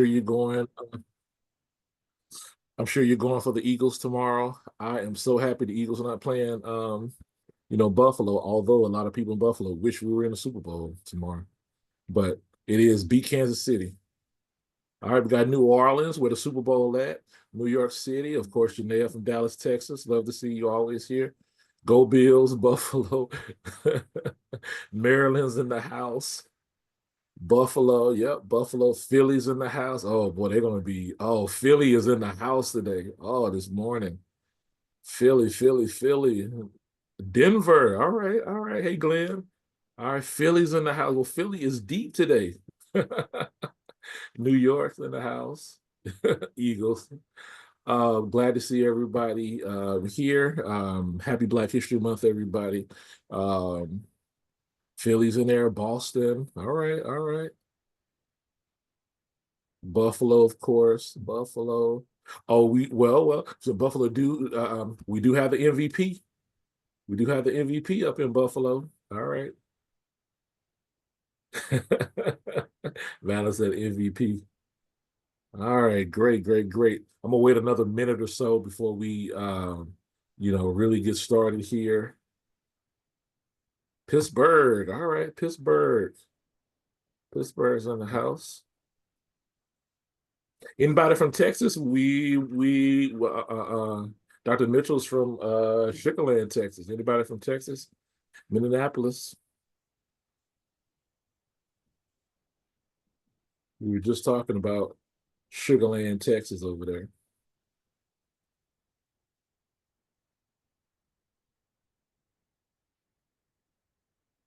You're going. I'm sure you're going for the Eagles tomorrow. I am so happy the Eagles are not playing, Buffalo. Although a lot of people in Buffalo wish we were in the Super Bowl tomorrow, but it is beat Kansas City. All right, we got New Orleans, where the Super Bowl at. New York City, of course, Janelle from Dallas, Texas. Love to see you always here. Go Bills, Buffalo. Maryland's in the house. Buffalo, yep, Buffalo, Philly's in the house. Oh boy, they're gonna be. Oh, Philly is in the house today. Oh, this morning, Philly. Denver. All right, all right. Hey, Glenn. All right, Philly's in the house. Well, Philly is deep today. New York's in the house. Eagles. Glad to see everybody here. Happy Black History Month, everybody. Um, Philly's in there. Boston. All right, all right. Buffalo, of course. Buffalo. Oh, well. So Buffalo we do have the MVP. We do have the MVP up in Buffalo. All right. Valor said MVP. All right, great. I'm gonna wait another minute or so before we really get started here. Pittsburgh. All right, Pittsburgh. Pittsburgh's in the house. Anybody from Texas? Dr. Mitchell's from Sugar Land, Texas. Anybody from Texas? Minneapolis. We were just talking about Sugar Land, Texas over there.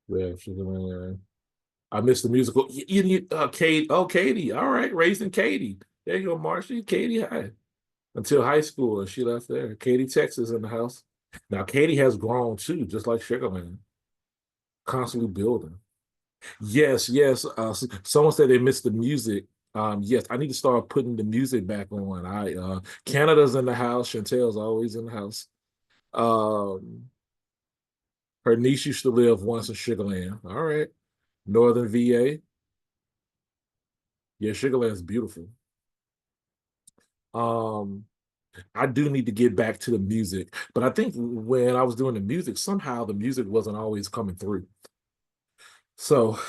Yeah, Sugar Land. I missed the musical. Katie. Oh, Katie. All right, raising Katie. There you go, Marcia. Katie High. Until high school, and she left there. Katie, Texas, in the house. Now, Katie has grown too, just like Sugar Land, constantly building. Yes, yes. Someone said they missed the music. Yes, I need to start putting the music back on. Canada's in the house. Chantel's always in the house. Um, her niece used to live once in Sugar Land. All right, Northern VA. Yeah, Sugar Land's beautiful. Um, I do need to get back to the music, but I think when I was doing the music, somehow the music wasn't always coming through. So,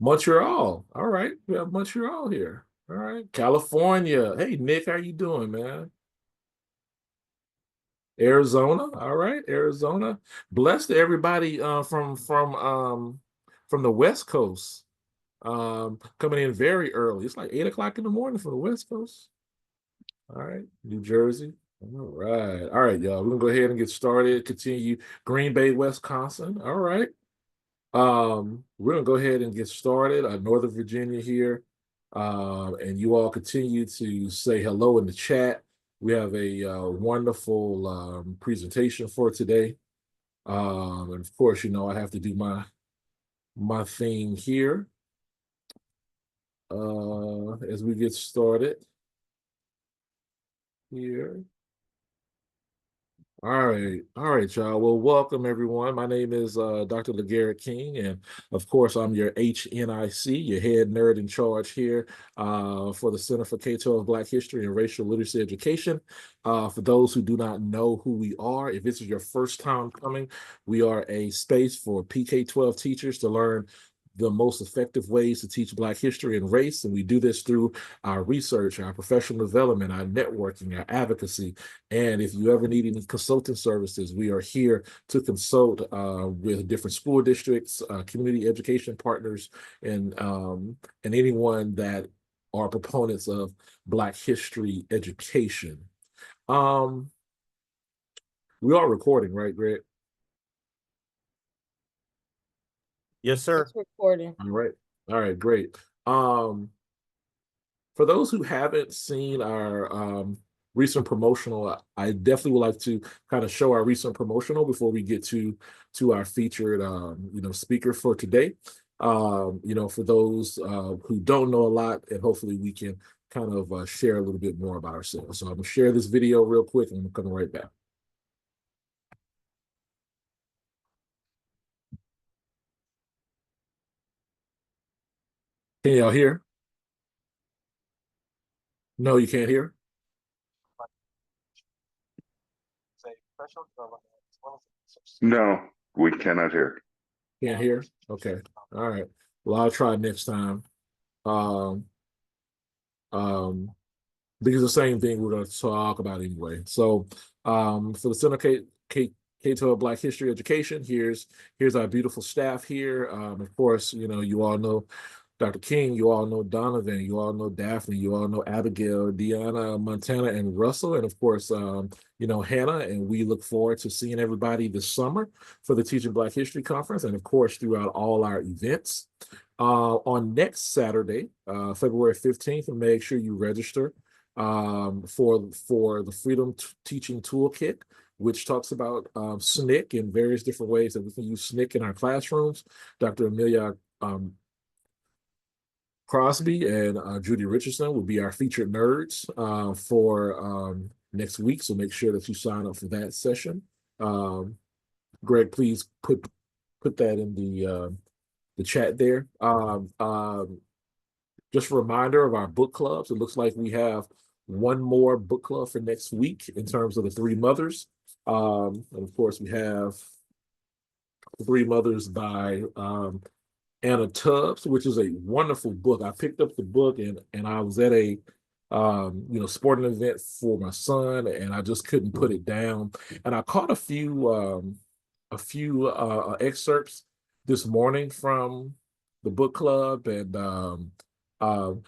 Montreal. All right, we have Montreal here. All right, California. Hey, Nick, how you doing, man? Arizona. All right, Arizona. Blessed to everybody from the West Coast. Coming in very early. It's like 8 o'clock in the morning for the West Coast. All right, New Jersey. All right, y'all. We're gonna go ahead and get started. Continue. Green Bay, Wisconsin. All right. We're gonna go ahead and get started. Northern Virginia here. And you all continue to say hello in the chat. We have a wonderful presentation for today. And of course, I have to do my thing here as we get started here. All right, y'all. Well, welcome everyone. My name is Dr. LeGarrette King, and of course, I'm your HNIC, your head nerd in charge here for the Center for K-12 Black History and Racial Literacy Education. For those who do not know who we are, if this is your first time coming, we are a space for PK-12 teachers to learn the most effective ways to teach Black history and race, and we do this through our research, our professional development, our networking, our advocacy. And if you ever need any consulting services, we are here to consult with different school districts, community education partners, and anyone that are proponents of Black history education. Um, we are recording, right, Greg? Yes, sir. It's recording. All right, great. Um, for those who haven't seen our recent promotional, I definitely would like to kind of show our recent promotional before we get to our featured speaker for today. For those who don't know a lot, and hopefully we can kind of share a little bit more about ourselves. So I'm gonna share this video real quick and I'm coming right back. Can y'all hear? No, you can't hear? No, we cannot hear. Can't hear? Okay. All right. Well, I'll try next time. Um, um, because the same thing we're going to talk about anyway. So, for the Center K-12 Black History Education, here's our beautiful staff here. Of course, you all know Dr. King, you all know Donovan, you all know Daphne, you all know Abigail, Deanna, Montana, and Russell, and of course, Hannah. And we look forward to seeing everybody this summer for the Teaching Black History Conference, and of course, throughout all our events. On next Saturday, February 15th, and make sure you register for the Freedom Teaching Toolkit, which talks about SNCC and various different ways that we can use SNCC in our classrooms. Dr. Amelia Crosby and Judy Richardson will be our featured nerds for next week. So make sure that you sign up for that session. Greg, please put that in the chat there. Just a reminder of our book clubs. It looks like we have one more book club for next week in terms of the Three Mothers. And of course, we have The Three Mothers by Anna Tubbs, which is a wonderful book. I picked up the book and I was at a sporting event for my son, and I just couldn't put it down. And I caught a few excerpts this morning from the book club, and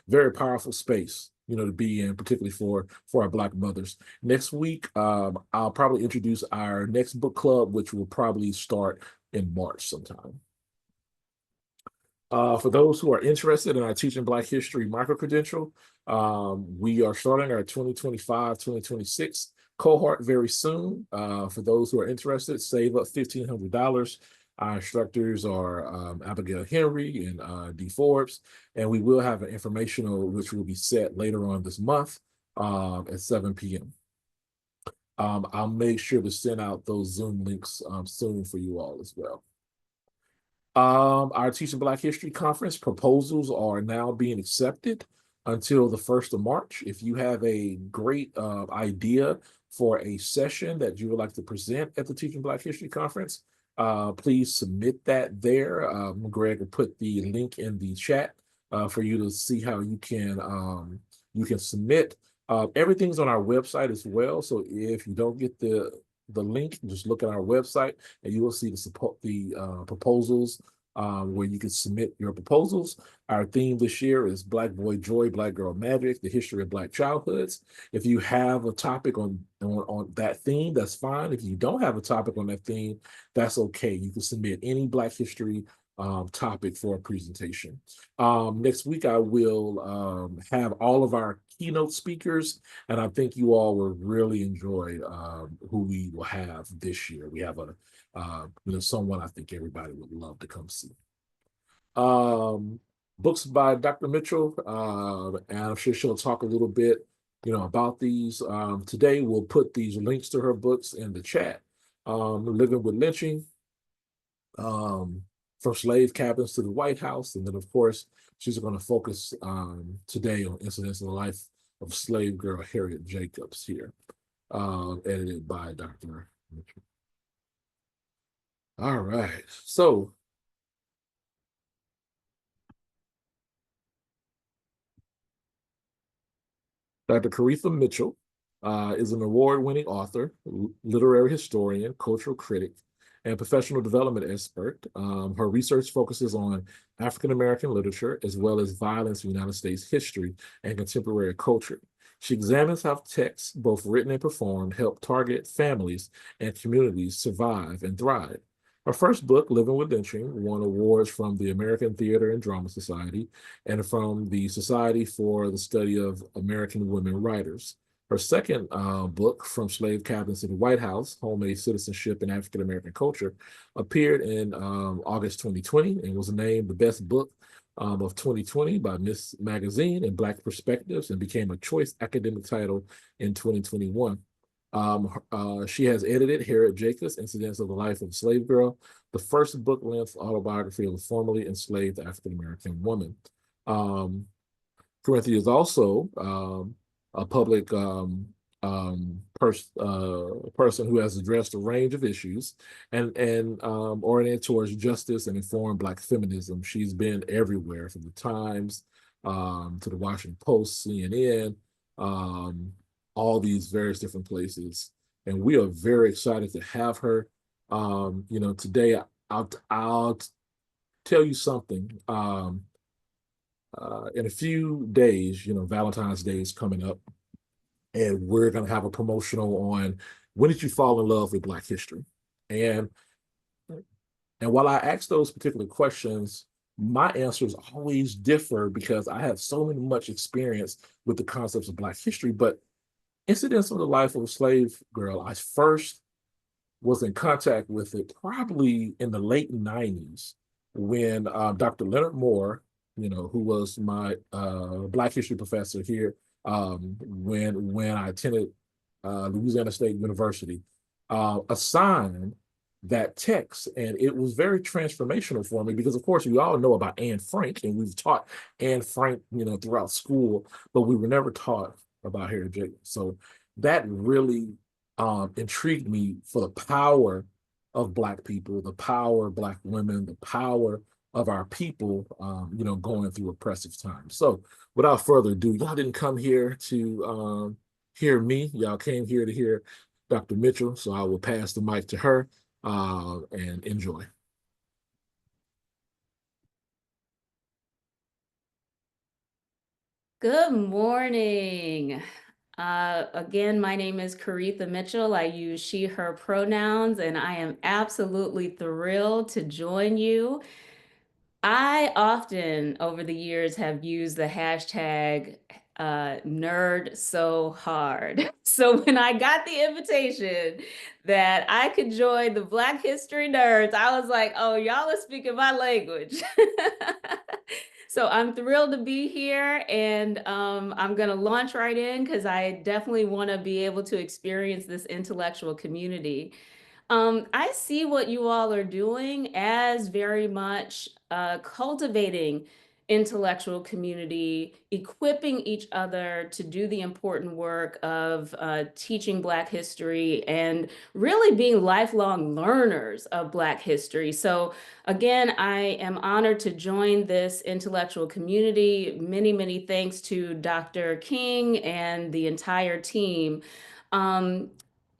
very powerful space, to be in, particularly for our Black mothers. Next week, I'll probably introduce our next book club, which will probably start in March sometime. For those who are interested in our Teaching Black History micro-credential, we are starting our 2025-2026 cohort very soon. For those who are interested, save up $1,500. Our instructors are Abigail Henry and D. Forbes, and we will have an informational which will be set later on this month at 7 p.m. I'll make sure to send out those Zoom links soon for you all as well. Our Teaching Black History Conference proposals are now being accepted until the 1st of March. If you have a great idea for a session that you would like to present at the Teaching Black History Conference, please submit that there. Greg will put the link in the chat for you to see how you can submit. Everything's on our website as well. So if you don't get the link, just look at our website and you will see the proposals where you can submit your proposals. Our theme this year is Black Boy Joy, Black Girl Magic, the history of Black childhoods. If you have a topic on that theme, that's fine. If you don't have a topic on that theme, that's okay. You can submit any Black history topic for a presentation. Next week, I will have all of our keynote speakers, and I think you all will really enjoy who we will have this year. We have someone I think everybody would love to come see. Books by Dr. Mitchell, and I'm sure she'll talk a little bit, about these. Today, we'll put these links to her books in the chat. Living with Lynching, from slave cabins to the White House. And then, of course, she's going to focus today on incidents in the life of slave girl Harriet Jacobs here, edited by Dr. Mitchell. All right. So, Dr. Koritha Mitchell is an award-winning author, literary historian, cultural critic, and professional development expert. Her research focuses on African-American literature, as well as violence in United States history and contemporary culture. She examines how texts, both written and performed, help target families and communities survive and thrive. Her first book, Living with Lynching, won awards from the American Theater and Drama Society and from the Society for the Study of American Women Writers. Her second book, From Slave Cabins to the White House, Homemade Citizenship in African American Culture, appeared in August 2020 and was named the best book of 2020 by Miss Magazine and Black Perspectives, and became a choice academic title in 2021. She has edited Harriet Jacobs, Incidents of the Life of a Slave Girl, the first book-length autobiography of a formerly enslaved African American woman. Koritha is also a public person who has addressed a range of issues and oriented towards justice and informed Black feminism. She's been everywhere, from the Times to the Washington Post, CNN, all these various different places. And we are very excited to have her. Today I'll tell you something. In a few days, Valentine's Day is coming up, and we're going to have a promotional on when did you fall in love with Black history? And while I ask those particular questions, my answers always differ because I have so much experience with the concepts of Black history. But incidents of the life of a slave girl, I first was in contact with it probably in the late 90s when Dr. Leonard Moore, who was my Black history professor here when I attended Louisiana State University, assigned that text. And it was very transformational for me because, of course, we all know about Anne Frank, and we've taught Anne Frank, throughout school, but we were never taught about Harriet Jacobs. So that really intrigued me for the power of Black people, the power of Black women, the power of our people, going through oppressive times. So without further ado, y'all didn't come here to hear me. Y'all came here to hear Dr. Mitchell. So I will pass the mic to her and enjoy. Good morning. Again, my name is Koritha Mitchell. I use she, her pronouns, and I am absolutely thrilled to join you. I often, over the years, have used the hashtag nerd so hard. So when I got the invitation that I could join the Black History Nerds, I was like, oh, y'all are speaking my language. So I'm thrilled to be here, and I'm going to launch right in because I definitely want to be able to experience this intellectual community. I see what you all are doing as very much cultivating intellectual community, equipping each other to do the important work of teaching Black history and really being lifelong learners of Black history. So again, I am honored to join this intellectual community. Many, many thanks to Dr. King and the entire team.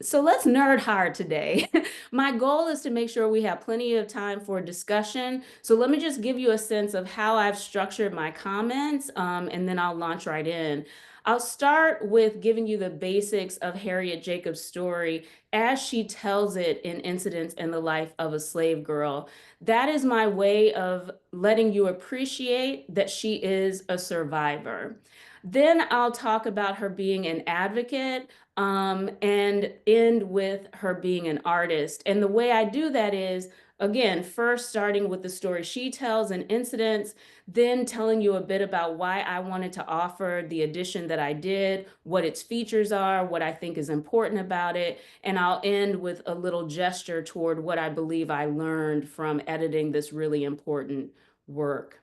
So let's nerd hard today. My goal is to make sure we have plenty of time for discussion. So let me just give you a sense of how I've structured my comments, and then I'll launch right in. I'll start with giving you the basics of Harriet Jacobs' story as she tells it in Incidents in the Life of a Slave Girl. That is my way of letting you appreciate that she is a survivor. Then I'll talk about her being an advocate, and end with her being an artist. And the way I do that is, again, first starting with the story she tells and Incidents, then telling you a bit about why I wanted to offer the edition that I did, what its features are, what I think is important about it, and I'll end with a little gesture toward what I believe I learned from editing this really important work.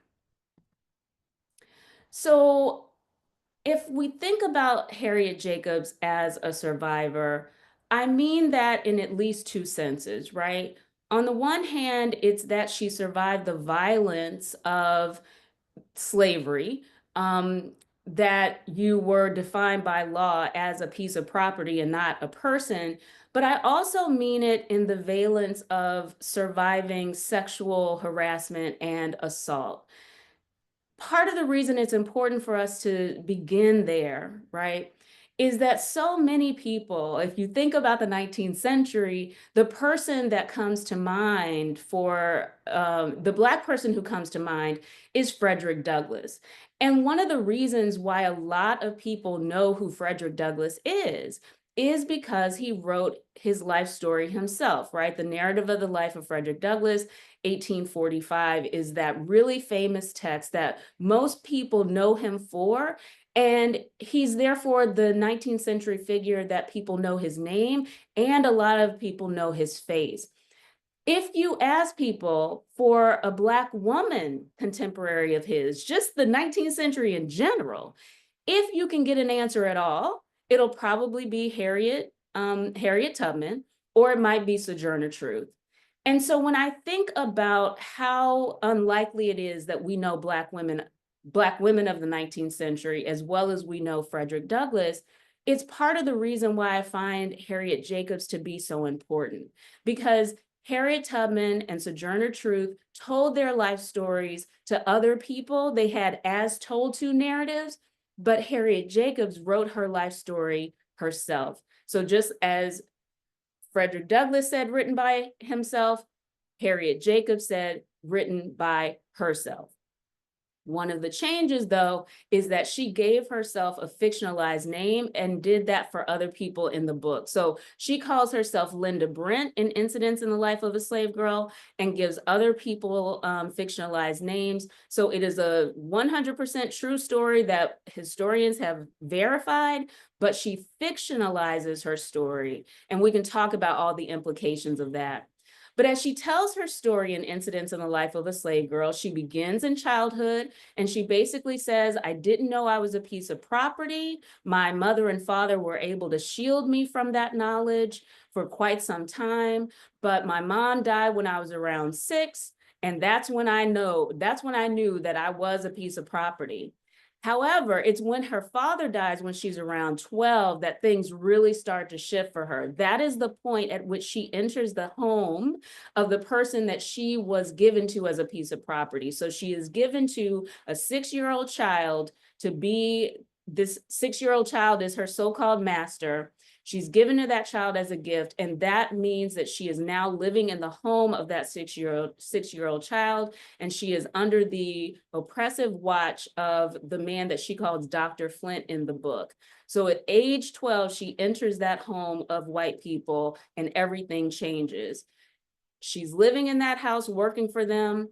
So if we think about Harriet Jacobs as a survivor, I mean that in at least two senses, right? On the one hand, it's that she survived the violence of slavery, that you were defined by law as a piece of property and not a person. But I also mean it in the valence of surviving sexual harassment and assault. Part of the reason it's important for us to begin there, right, is that so many people, if you think about the 19th century, the person that comes to mind for the Black person who comes to mind is Frederick Douglass. And one of the reasons why a lot of people know who Frederick Douglass is because he wrote his life story himself, right? The Narrative of the Life of Frederick Douglass, 1845, is that really famous text that most people know him for. And he's therefore the 19th century figure that people know his name, and a lot of people know his face. If you ask people for a Black woman contemporary of his, just the 19th century in general, If you can get an answer at all, it'll probably be Harriet Tubman, or it might be Sojourner Truth. And so when I think about how unlikely it is that we know Black women of the 19th century, as well as we know Frederick Douglass, it's part of the reason why I find Harriet Jacobs to be so important, because Harriet Tubman and Sojourner Truth told their life stories to other people. They had as told to narratives, but Harriet Jacobs wrote her life story herself. So just as Frederick Douglass said, written by himself, Harriet Jacobs said, written by herself. One of the changes, though, is that she gave herself a fictionalized name and did that for other people in the book. So she calls herself Linda Brent in Incidents in the Life of a Slave Girl and gives other people fictionalized names. So it is a 100% true story that historians have verified, but she fictionalizes her story. And we can talk about all the implications of that. But as she tells her story in Incidents in the Life of a Slave Girl, she begins in childhood, and she basically says, I didn't know I was a piece of property. My mother and father were able to shield me from that knowledge for quite some time, but my mom died when I was around 6, and that's when I knew that I was a piece of property. However, it's when her father dies when she's around 12 that things really start to shift for her. That is the point at which she enters the home of the person that she was given to as a piece of property. So she is given to a 6-year-old child to be, this 6-year-old child is her so-called master. She's given to that child as a gift, and that means that she is now living in the home of that 6-year-old child, and she is under the oppressive watch of the man that she calls Dr. Flint in the book. So at age 12, she enters that home of white people, and everything changes. She's living in that house, working for them.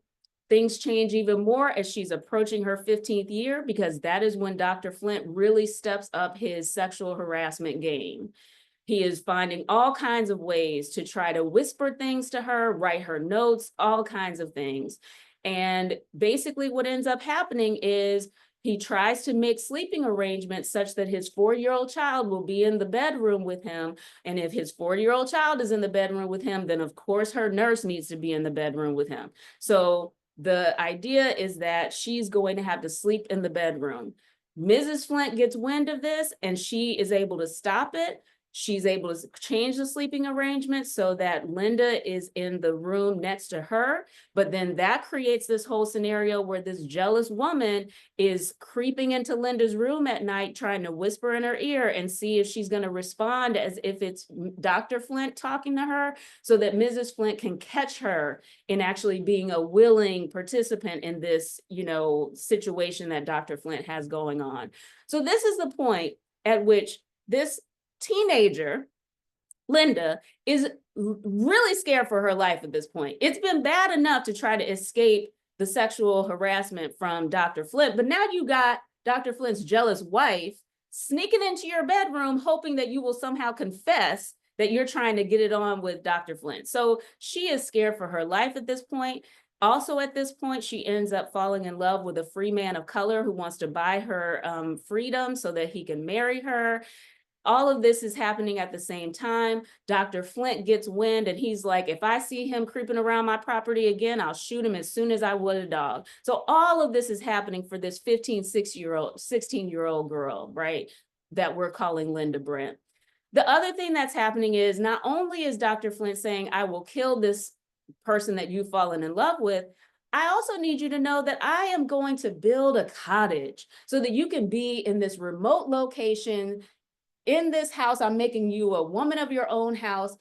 Things change even more as she's approaching her 15th year, because that is when Dr. Flint really steps up his sexual harassment game. He is finding all kinds of ways to try to whisper things to her, write her notes, all kinds of things. And basically what ends up happening is he tries to make sleeping arrangements such that his 4-year-old child will be in the bedroom with him. And if his 4-year-old child is in the bedroom with him, then of course her nurse needs to be in the bedroom with him. So the idea is that she's going to have to sleep in the bedroom. Mrs. Flint gets wind of this and she is able to stop it. She's able to change the sleeping arrangement so that Linda is in the room next to her. But then that creates this whole scenario where this jealous woman is creeping into Linda's room at night, trying to whisper in her ear and see if she's going to respond as if it's Dr. Flint talking to her, so that Mrs. Flint can catch her in actually being a willing participant in this, situation that Dr. Flint has going on. So this is the point at which this teenager, Linda, is really scared for her life at this point. It's been bad enough to try to escape the sexual harassment from Dr. Flint, but now you got Dr. Flint's jealous wife sneaking into your bedroom, hoping that you will somehow confess that you're trying to get it on with Dr. Flint. So she is scared for her life at this point. Also at this point, she ends up falling in love with a free man of color who wants to buy her freedom so that he can marry her. All of this is happening at the same time. Dr. Flint gets wind and he's like, if I see him creeping around my property again, I'll shoot him as soon as I would a dog. So all of this is happening for this 16-year-old girl, right, that we're calling Linda Brent. The other thing that's happening is not only is Dr. Flint saying, I will kill this person that you've fallen in love with, I also need you to know that I am going to build a cottage so that you can be in this remote location. In this house, I'm making you a woman of your own house,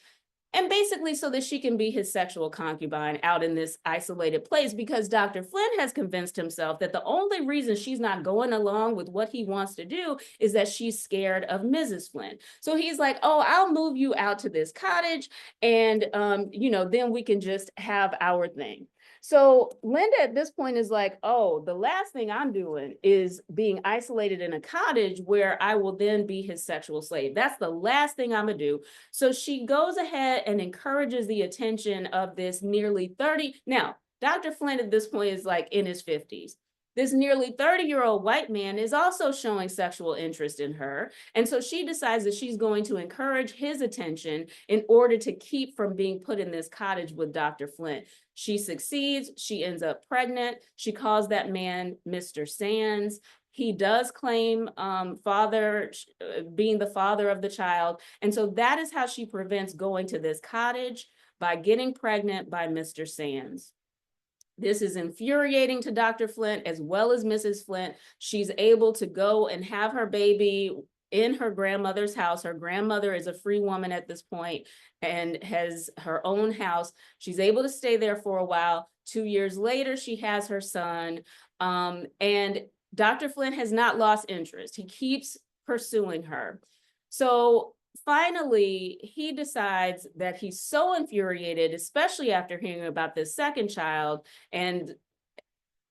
and basically so that she can be his sexual concubine out in this isolated place, because Dr. Flint has convinced himself that the only reason she's not going along with what he wants to do is that she's scared of Mrs. Flint. So he's like, oh, I'll move you out to this cottage and, then we can just have our thing. So Linda at this point is like, oh, the last thing I'm doing is being isolated in a cottage where I will then be his sexual slave. That's the last thing I'm gonna do. So she goes ahead and encourages the attention of this nearly 30. Now, Dr. Flint at this point is like in his 50s. This nearly 30-year-old white man is also showing sexual interest in her. And so she decides that she's going to encourage his attention in order to keep from being put in this cottage with Dr. Flint. She succeeds. She ends up pregnant. She calls that man Mr. Sands. He does claim being the father of the child. And so that is how she prevents going to this cottage, by getting pregnant by Mr. Sands. This is infuriating to Dr. Flint as well as Mrs. Flint. She's able to go and have her baby in her grandmother's house. Her grandmother is a free woman at this point and has her own house. She's able to stay there for a while. 2 years later, she has her son. And Dr. Flint has not lost interest. He keeps pursuing her. So finally, he decides that he's so infuriated, especially after hearing about this second child, and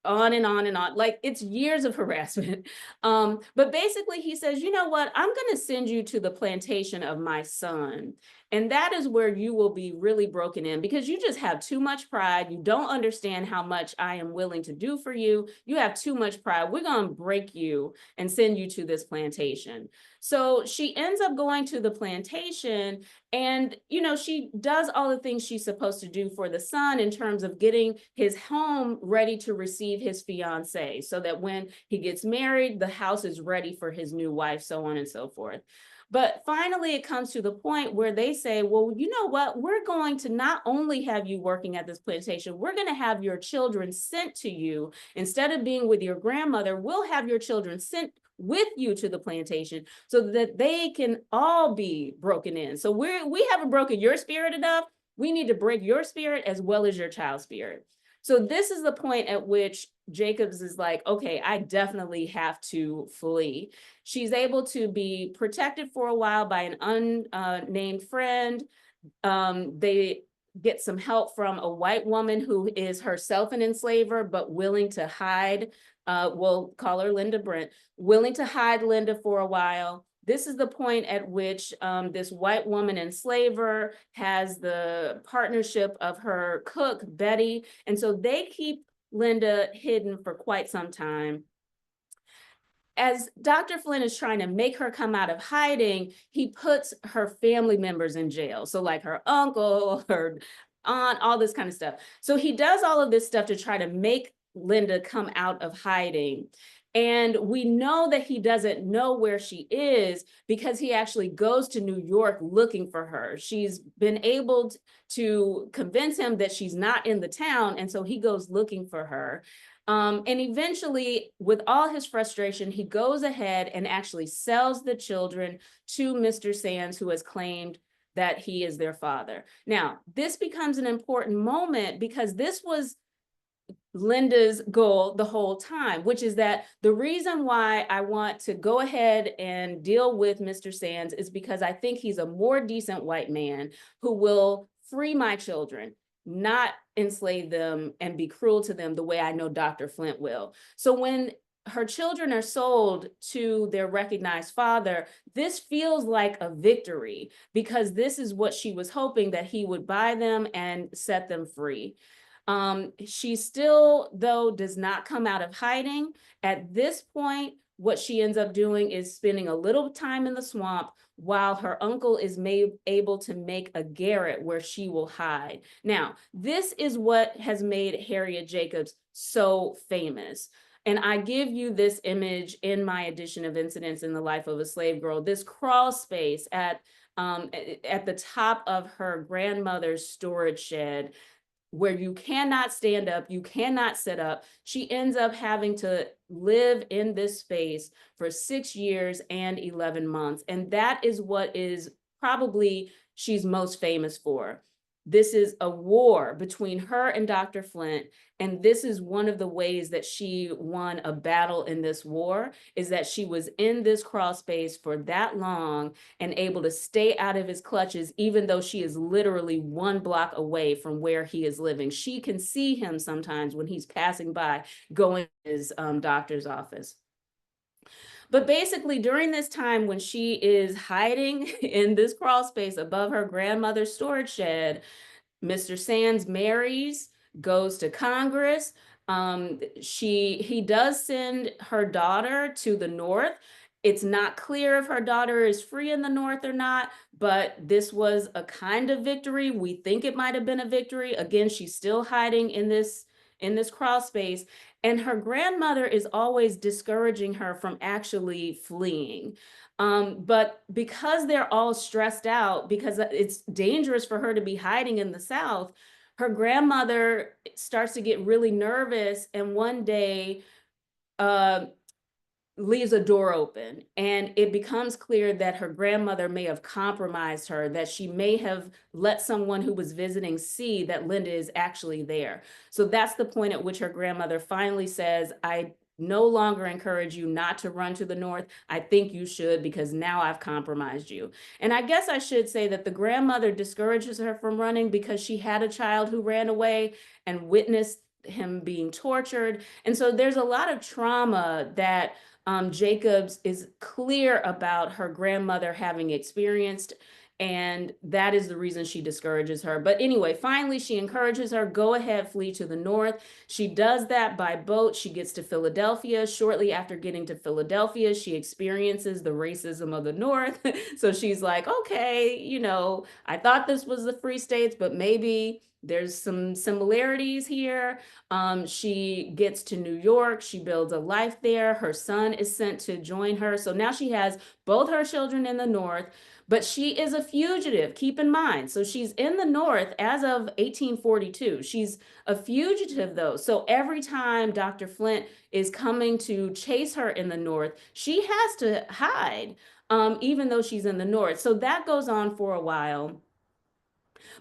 on and on and on, like it's years of harassment. But basically he says, you know what, I'm going to send you to the plantation of my son. And that is where you will be really broken in, because you just have too much pride. You don't understand how much I am willing to do for you. You have too much pride. We're going to break you and send you to this plantation. So she ends up going to the plantation, and, you know, she does all the things she's supposed to do for the son in terms of getting his home ready to receive his fiance, so that when he gets married, the house is ready for his new wife, so on and so forth. But finally, it comes to the point where they say, well, you know what? We're going to not only have you working at this plantation, we're going to have your children sent to you. Instead of being with your grandmother, we'll have your children sent with you to the plantation so that they can all be broken in. So we haven't broken your spirit enough. We need to break your spirit as well as your child's spirit. So this is the point at which Jacobs is like, okay, I definitely have to flee. She's able to be protected for a while by an unnamed friend. They get some help from a white woman who is herself an enslaver, but willing to hide. We'll call her Linda Brent, willing to hide Linda for a while. This is the point at which this white woman enslaver has the partnership of her cook, Betty. And so they keep Linda hidden for quite some time. As Dr. Flint is trying to make her come out of hiding, he puts her family members in jail. So like her uncle, her aunt, all this kind of stuff. So he does all of this stuff to try to make Linda come out of hiding. And we know that he doesn't know where she is because he actually goes to New York looking for her. She's been able to convince him that she's not in the town, and so he goes looking for her. And eventually, with all his frustration, he goes ahead and actually sells the children to Mr. Sands, who has claimed that he is their father. Now, this becomes an important moment because this was Linda's goal the whole time, which is that the reason why I want to go ahead and deal with Mr. Sands is because I think he's a more decent white man who will free my children, not enslave them and be cruel to them the way I know Dr. Flint will. So when her children are sold to their recognized father, this feels like a victory because this is what she was hoping, that he would buy them and set them free. She still, though, does not come out of hiding. At this point, what she ends up doing is spending a little time in the swamp while her uncle is able to make a garret where she will hide. Now, this is what has made Harriet Jacobs so famous. And I give you this image in my edition of Incidents in the Life of a Slave Girl, this crawl space at the top of her grandmother's storage shed, where you cannot stand up, you cannot sit up. She ends up having to live in this space for 6 years and 11 months. And that is what is probably she's most famous for. This is a war between her and Dr. Flint. And this is one of the ways that she won a battle in this war, is that she was in this crawl space for that long and able to stay out of his clutches, even though she is literally 1 block away from where he is living. She can see him sometimes when he's passing by, going to his doctor's office. But basically, during this time when she is hiding in this crawl space above her grandmother's storage shed, Mr. Sands marries, goes to Congress, He does send her daughter to the north. It's not clear if her daughter is free in the north or not, but this was a kind of victory. We think it might have been a victory. Again, she's still hiding in this crawl space, and her grandmother is always discouraging her from actually fleeing. But because they're all stressed out, because it's dangerous for her to be hiding in the South, her grandmother starts to get really nervous, and one day leaves a door open, and it becomes clear that her grandmother may have compromised her, that she may have let someone who was visiting see that Linda is actually there. So that's the point at which her grandmother finally says, I no longer encourage you not to run to the north. I think you should, because now I've compromised you. And I guess I should say that the grandmother discourages her from running because she had a child who ran away and witnessed him being tortured. And so there's a lot of trauma that Jacobs is clear about her grandmother having experienced, and that is the reason she discourages her. But anyway, finally, she encourages her, go ahead, flee to the north. She does that by boat. She gets to Philadelphia. Shortly after getting to Philadelphia, she experiences the racism of the North. So she's like, okay, you know, I thought this was the Free States, but maybe there's some similarities here. She gets to New York. She builds a life there. Her son is sent to join her. So now she has both her children in the North, but she is a fugitive, keep in mind. So she's in the North as of 1842. She's a fugitive though. So every time Dr. Flint is coming to chase her in the North, she has to hide, even though she's in the North. So that goes on for a while.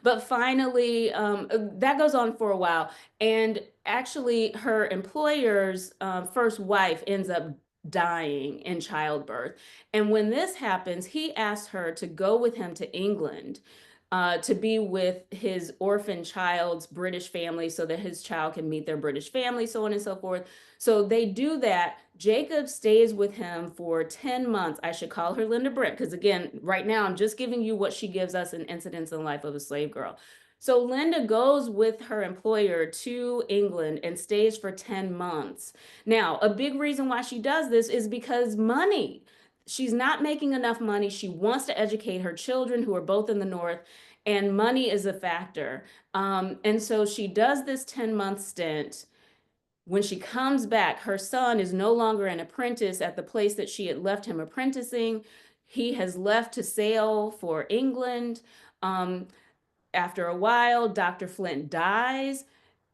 But finally, that goes on for a while. And actually, her employer's first wife ends up dying in childbirth. And when this happens, he asks her to go with him to England to be with his orphan child's British family so that his child can meet their British family, so on and so forth. So they do that. Jacob stays with him for 10 months. I should call her Linda Brent, because again, right now I'm just giving you what she gives us in Incidents in the Life of a Slave Girl. So Linda goes with her employer to England and stays for 10 months. Now, a big reason why she does this is because money. She's not making enough money. She wants to educate her children, who are both in the North, and money is a factor. And so she does this 10-month stint. When she comes back, her son is no longer an apprentice at the place that she had left him apprenticing. He has left to sail for England. After a while, Dr. Flint dies.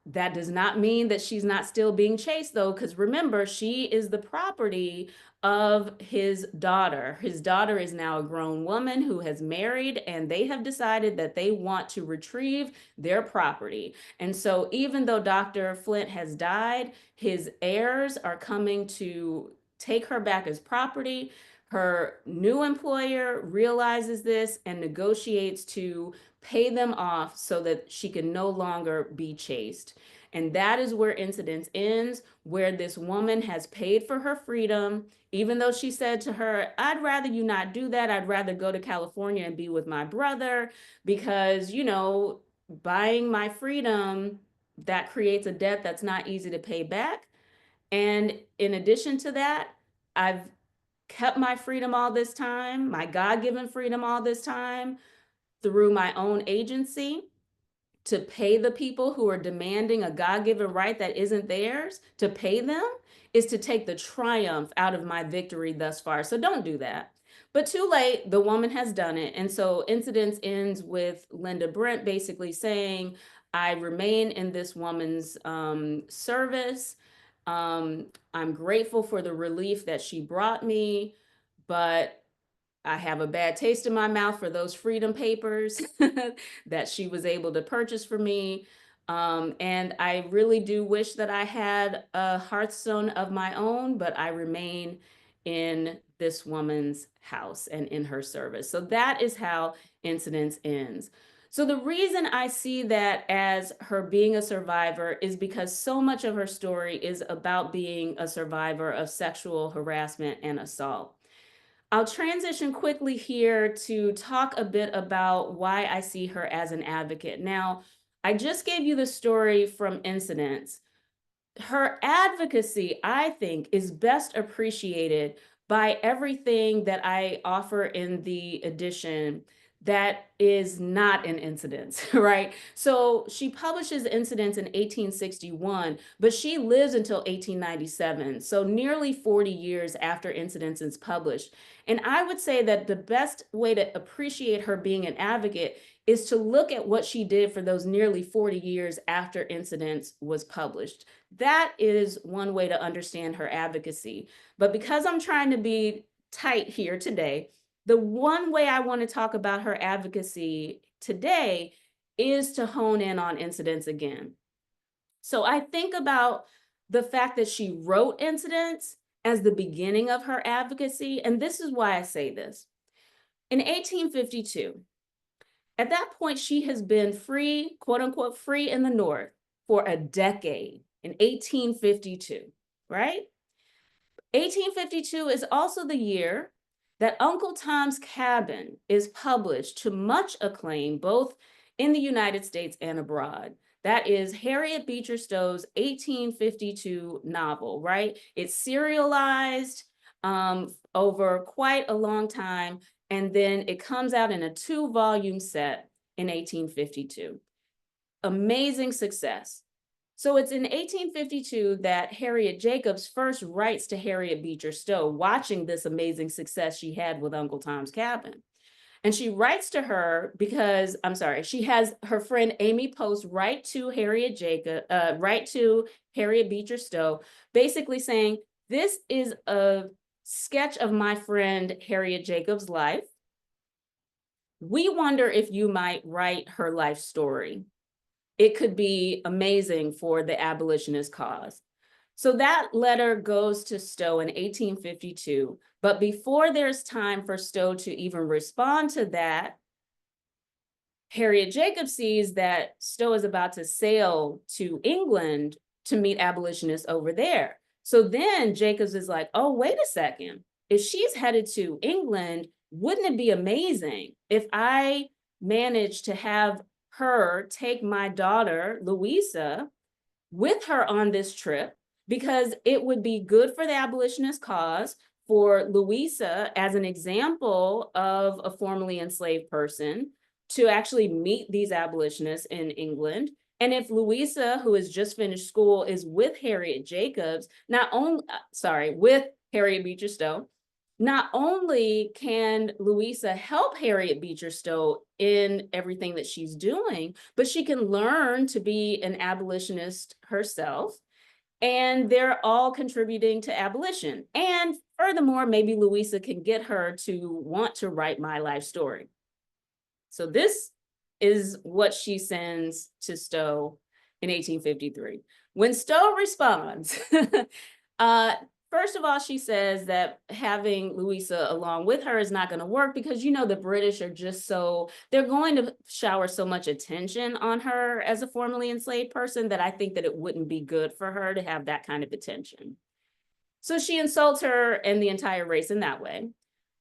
That does not mean that she's not still being chased, though, because remember, she is the property of his daughter. His daughter is now a grown woman who has married, and they have decided that they want to retrieve their property. And so even though Dr. Flint has died, his heirs are coming to take her back as property. Her new employer realizes this and negotiates to pay them off so that she can no longer be chased. And that is where Incidents ends, where this woman has paid for her freedom, even though she said to her, I'd rather you not do that. I'd rather go to California and be with my brother because, you know, buying my freedom, that creates a debt that's not easy to pay back. And in addition to that, I've kept my freedom all this time, my God-given freedom all this time, through my own agency to pay the people who are demanding a God-given right that isn't theirs. To pay them is to take the triumph out of my victory thus far. So don't do that. But too late, the woman has done it. And so Incidents ends with Linda Brent basically saying, I remain in this woman's service. I'm grateful for the relief that she brought me, but I have a bad taste in my mouth for those freedom papers that she was able to purchase for me. And I really do wish that I had a hearthstone of my own, but I remain in this woman's house and in her service. So that is how Incidents ends. So the reason I see that as her being a survivor is because so much of her story is about being a survivor of sexual harassment and assault. I'll transition quickly here to talk a bit about why I see her as an advocate. Now, I just gave you the story from Incidents, her advocacy, I think, is best appreciated by everything that I offer in the edition that is not an incidents, right? So she publishes Incidents in 1861, but she lives until 1897, so nearly 40 years after Incidents is published. And I would say that the best way to appreciate her being an advocate is to look at what she did for those nearly 40 years after Incidents was published. That is one way to understand her advocacy. But because I'm trying to be tight here today, the one way I want to talk about her advocacy today is to hone in on Incidents again. So I think about the fact that she wrote Incidents as the beginning of her advocacy, and this is why I say this. In 1852, at that point, she has been free, quote unquote, free in the North for a decade. In 1852, right? 1852 is also the year that Uncle Tom's Cabin is published to much acclaim, both in the United States and abroad. That is Harriet Beecher Stowe's 1852 novel, right? It's serialized over quite a long time, and then it comes out in a 2-volume set in 1852. Amazing success. So it's in 1852 that Harriet Jacobs first writes to Harriet Beecher Stowe, watching this amazing success she had with Uncle Tom's Cabin. And she writes to her because, she has her friend Amy Post write to Harriet Beecher Stowe, basically saying, this is a sketch of my friend Harriet Jacobs' life. We wonder if you might write her life story. It could be amazing for the abolitionist cause. So that letter goes to Stowe in 1852, but before there's time for Stowe to even respond to that, Harriet Jacobs sees that Stowe is about to sail to England to meet abolitionists over there. So then Jacobs is like, oh, wait a second. If she's headed to England, wouldn't it be amazing if I managed to have her take my daughter, Louisa, with her on this trip, because it would be good for the abolitionist cause, for Louisa as an example of a formerly enslaved person to actually meet these abolitionists in England. And if Louisa, who has just finished school, is with Harriet Jacobs, with Harriet Beecher Stowe, not only can Louisa help Harriet Beecher Stowe in everything that she's doing, but she can learn to be an abolitionist herself. And they're all contributing to abolition. And furthermore, maybe Louisa can get her to want to write my life story. So this is what she sends to Stowe in 1853. When Stowe responds, first of all, she says that having Louisa along with her is not going to work because, you know, the British are just they're going to shower so much attention on her as a formerly enslaved person that I think that it wouldn't be good for her to have that kind of attention. So she insults her and the entire race in that way.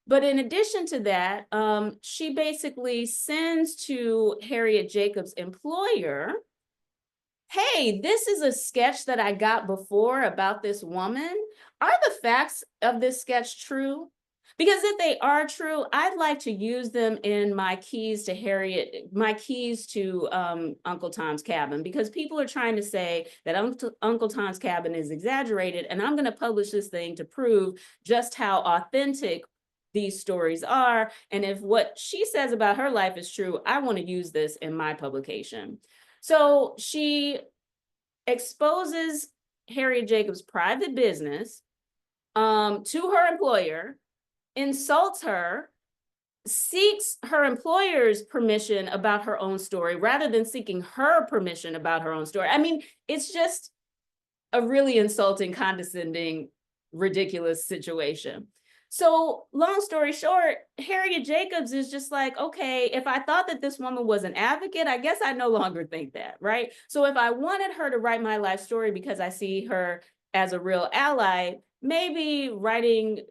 But in addition to that, she basically sends to Harriet Jacobs' employer, hey, this is a sketch that I got before about this woman. Are the facts of this sketch true? Because if they are true, I'd like to use them in my keys to Uncle Tom's Cabin, because people are trying to say that Uncle Tom's Cabin is exaggerated, and I'm going to publish this thing to prove just how authentic these stories are. And if what she says about her life is true, I want to use this in my publication. So she exposes Harriet Jacobs' private business to her employer, insults her, seeks her employer's permission about her own story rather than seeking her permission about her own story. I mean, it's just a really insulting, condescending, ridiculous situation. So long story short, Harriet Jacobs is just like, okay, if I thought that this woman was an advocate, I guess I no longer think that, right? So if I wanted her to write my life story because I see her as a real ally, maybe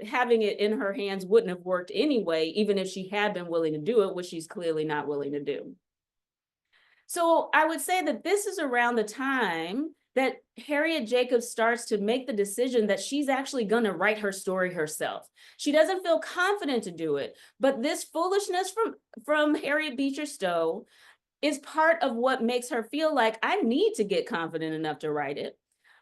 having it in her hands wouldn't have worked anyway, even if she had been willing to do it, which she's clearly not willing to do. So I would say that this is around the time that Harriet Jacobs starts to make the decision that she's actually going to write her story herself. She doesn't feel confident to do it, but this foolishness from Harriet Beecher Stowe is part of what makes her feel like I need to get confident enough to write it.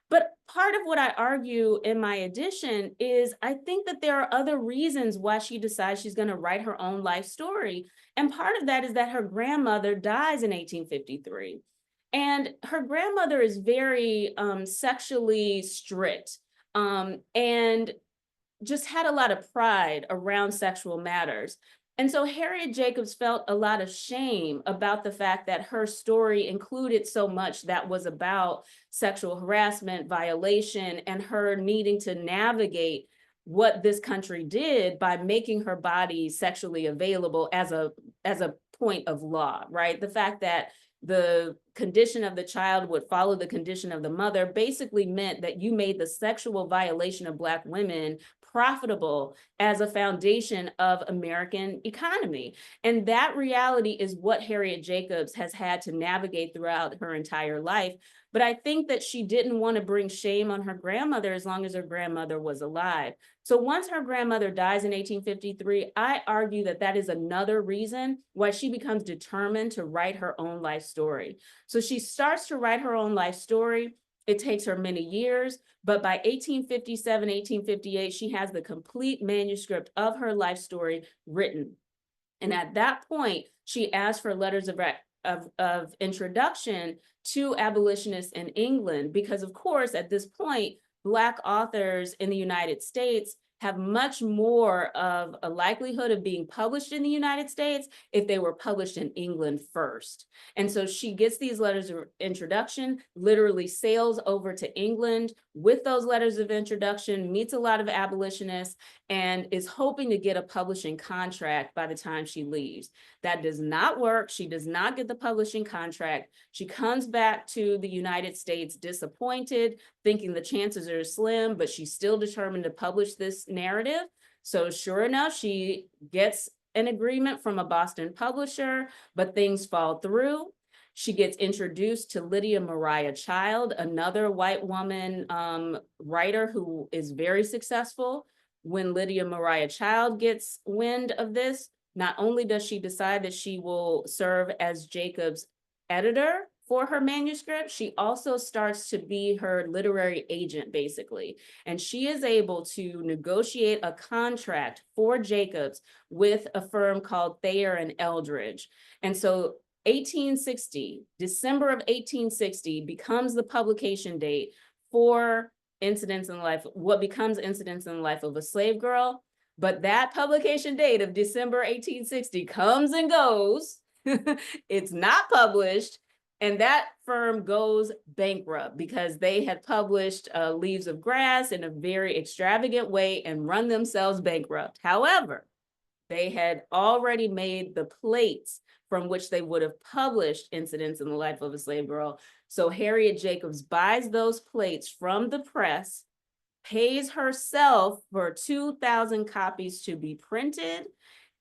But part of what I argue in my edition is I think that there are other reasons why she decides she's going to write her own life story. And part of that is that her grandmother dies in 1853. And her grandmother is very sexually strict and just had a lot of pride around sexual matters. And so Harriet Jacobs felt a lot of shame about the fact that her story included so much that was about sexual harassment, violation, and her needing to navigate what this country did by making her body sexually available as a point of law, right? The fact that the condition of the child would follow the condition of the mother basically meant that you made the sexual violation of Black women profitable as a foundation of American economy. And that reality is what Harriet Jacobs has had to navigate throughout her entire life. But I think that she didn't want to bring shame on her grandmother as long as her grandmother was alive. So once her grandmother dies in 1853, I argue that that is another reason why she becomes determined to write her own life story. So she starts to write her own life story. It takes her many years, but by 1857, 1858, she has the complete manuscript of her life story written. And at that point, she asked for letters of introduction to abolitionists in England, because of course, at this point, Black authors in the United States have much more of a likelihood of being published in the United States if they were published in England first. And so she gets these letters of introduction, literally sails over to England with those letters of introduction, meets a lot of abolitionists, and is hoping to get a publishing contract by the time she leaves. That does not work. She does not get the publishing contract. She comes back to the United States disappointed, thinking the chances are slim, but she's still determined to publish this narrative. So sure enough, she gets an agreement from a Boston publisher, but things fall through. She gets introduced to Lydia Mariah Child, another white woman writer who is very successful. When Lydia Mariah Child gets wind of this, not only does she decide that she will serve as Jacobs' editor for her manuscript, she also starts to be her literary agent, basically. And she is able to negotiate a contract for Jacobs with a firm called Thayer and Eldridge. And so 1860, December of 1860 becomes the publication date for Incidents in the Life, what becomes Incidents in the Life of a Slave Girl. But that publication date of December 1860 comes and goes. It's not published. And that firm goes bankrupt because they had published Leaves of Grass in a very extravagant way and run themselves bankrupt. However, they had already made the plates from which they would have published Incidents in the Life of a Slave Girl. So Harriet Jacobs buys those plates from the press, pays herself for 2,000 copies to be printed,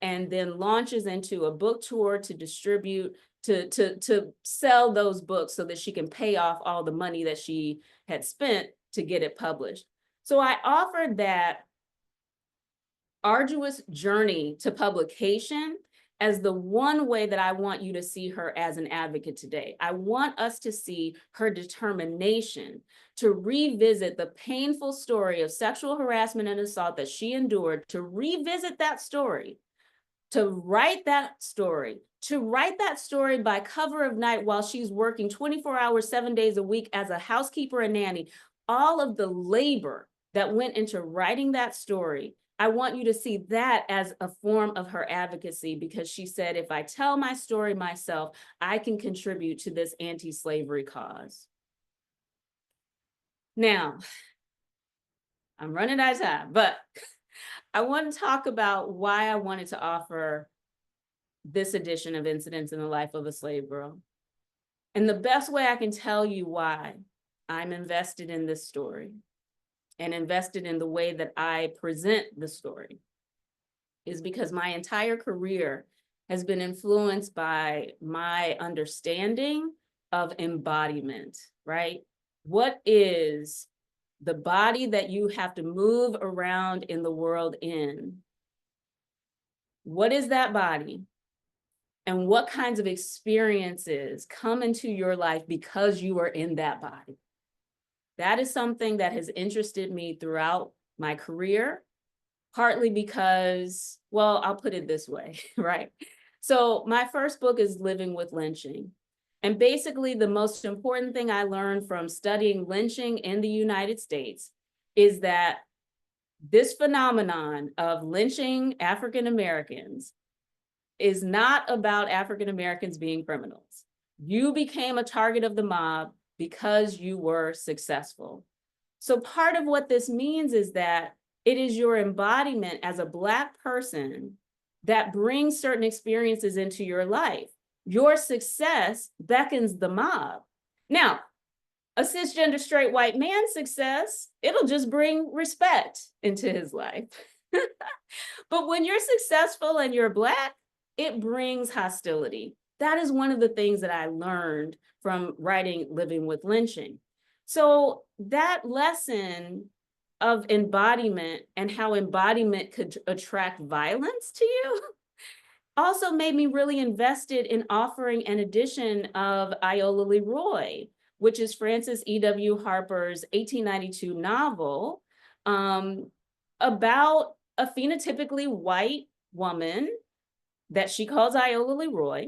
and then launches into a book tour to distribute, to sell those books so that she can pay off all the money that she had spent to get it published. So I offered that arduous journey to publication as the one way that I want you to see her as an advocate today. I want us to see her determination to revisit the painful story of sexual harassment and assault that she endured, to revisit that story, to write that story by cover of night while she's working 24 hours, 7 days a week as a housekeeper and nanny. All of the labor that went into writing that story, I want you to see that as a form of her advocacy, because she said, if I tell my story myself, I can contribute to this anti-slavery cause. Now, I'm running out of time, but I want to talk about why I wanted to offer this edition of Incidents in the Life of a Slave Girl. And the best way I can tell you why I'm invested in this story and invested in the way that I present the story is because my entire career has been influenced by my understanding of embodiment, right? what is the body that you have to move around in the world in? What is that body? And what kinds of experiences come into your life because you are in that body? That is something that has interested me throughout my career, partly because, well, I'll put it this way, right? So my first book is Living with Lynching. And basically the most important thing I learned from studying lynching in the United States is that this phenomenon of lynching African Americans is not about African Americans being criminals. You became a target of the mob because you were successful. So part of what this means is that it is your embodiment as a Black person that brings certain experiences into your life. Your success beckons the mob. Now, a cisgender straight white man's success, it'll just bring respect into his life. But when you're successful and you're Black, it brings hostility. That is one of the things that I learned from writing Living with Lynching. So that lesson of embodiment and how embodiment could attract violence to you also made me really invested in offering an edition of Iola Leroy, which is Frances E.W. Harper's 1892 novel about a phenotypically white woman that she calls Iola Leroy,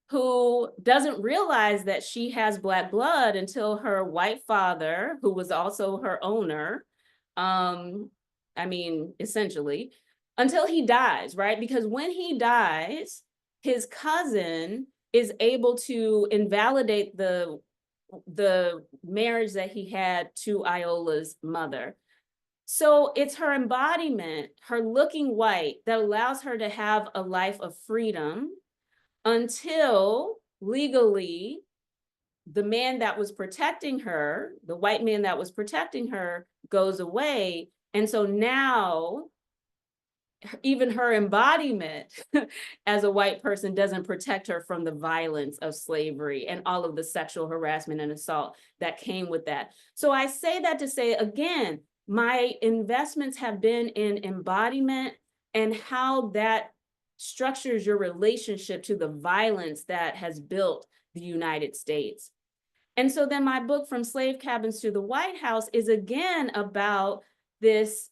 who doesn't realize that she has Black blood until her white father, who was also her owner, essentially, until he dies, right? Because when he dies, his cousin is able to invalidate the marriage that he had to Iola's mother. So it's her embodiment, her looking white, that allows her to have a life of freedom until legally the man that was protecting her, the white man that was protecting her, goes away. And so now even her embodiment as a white person doesn't protect her from the violence of slavery and all of the sexual harassment and assault that came with that. So I say that to say, again, my investments have been in embodiment and how that structures your relationship to the violence that has built the United States. And so then my book, From Slave Cabins to the White House, is again about this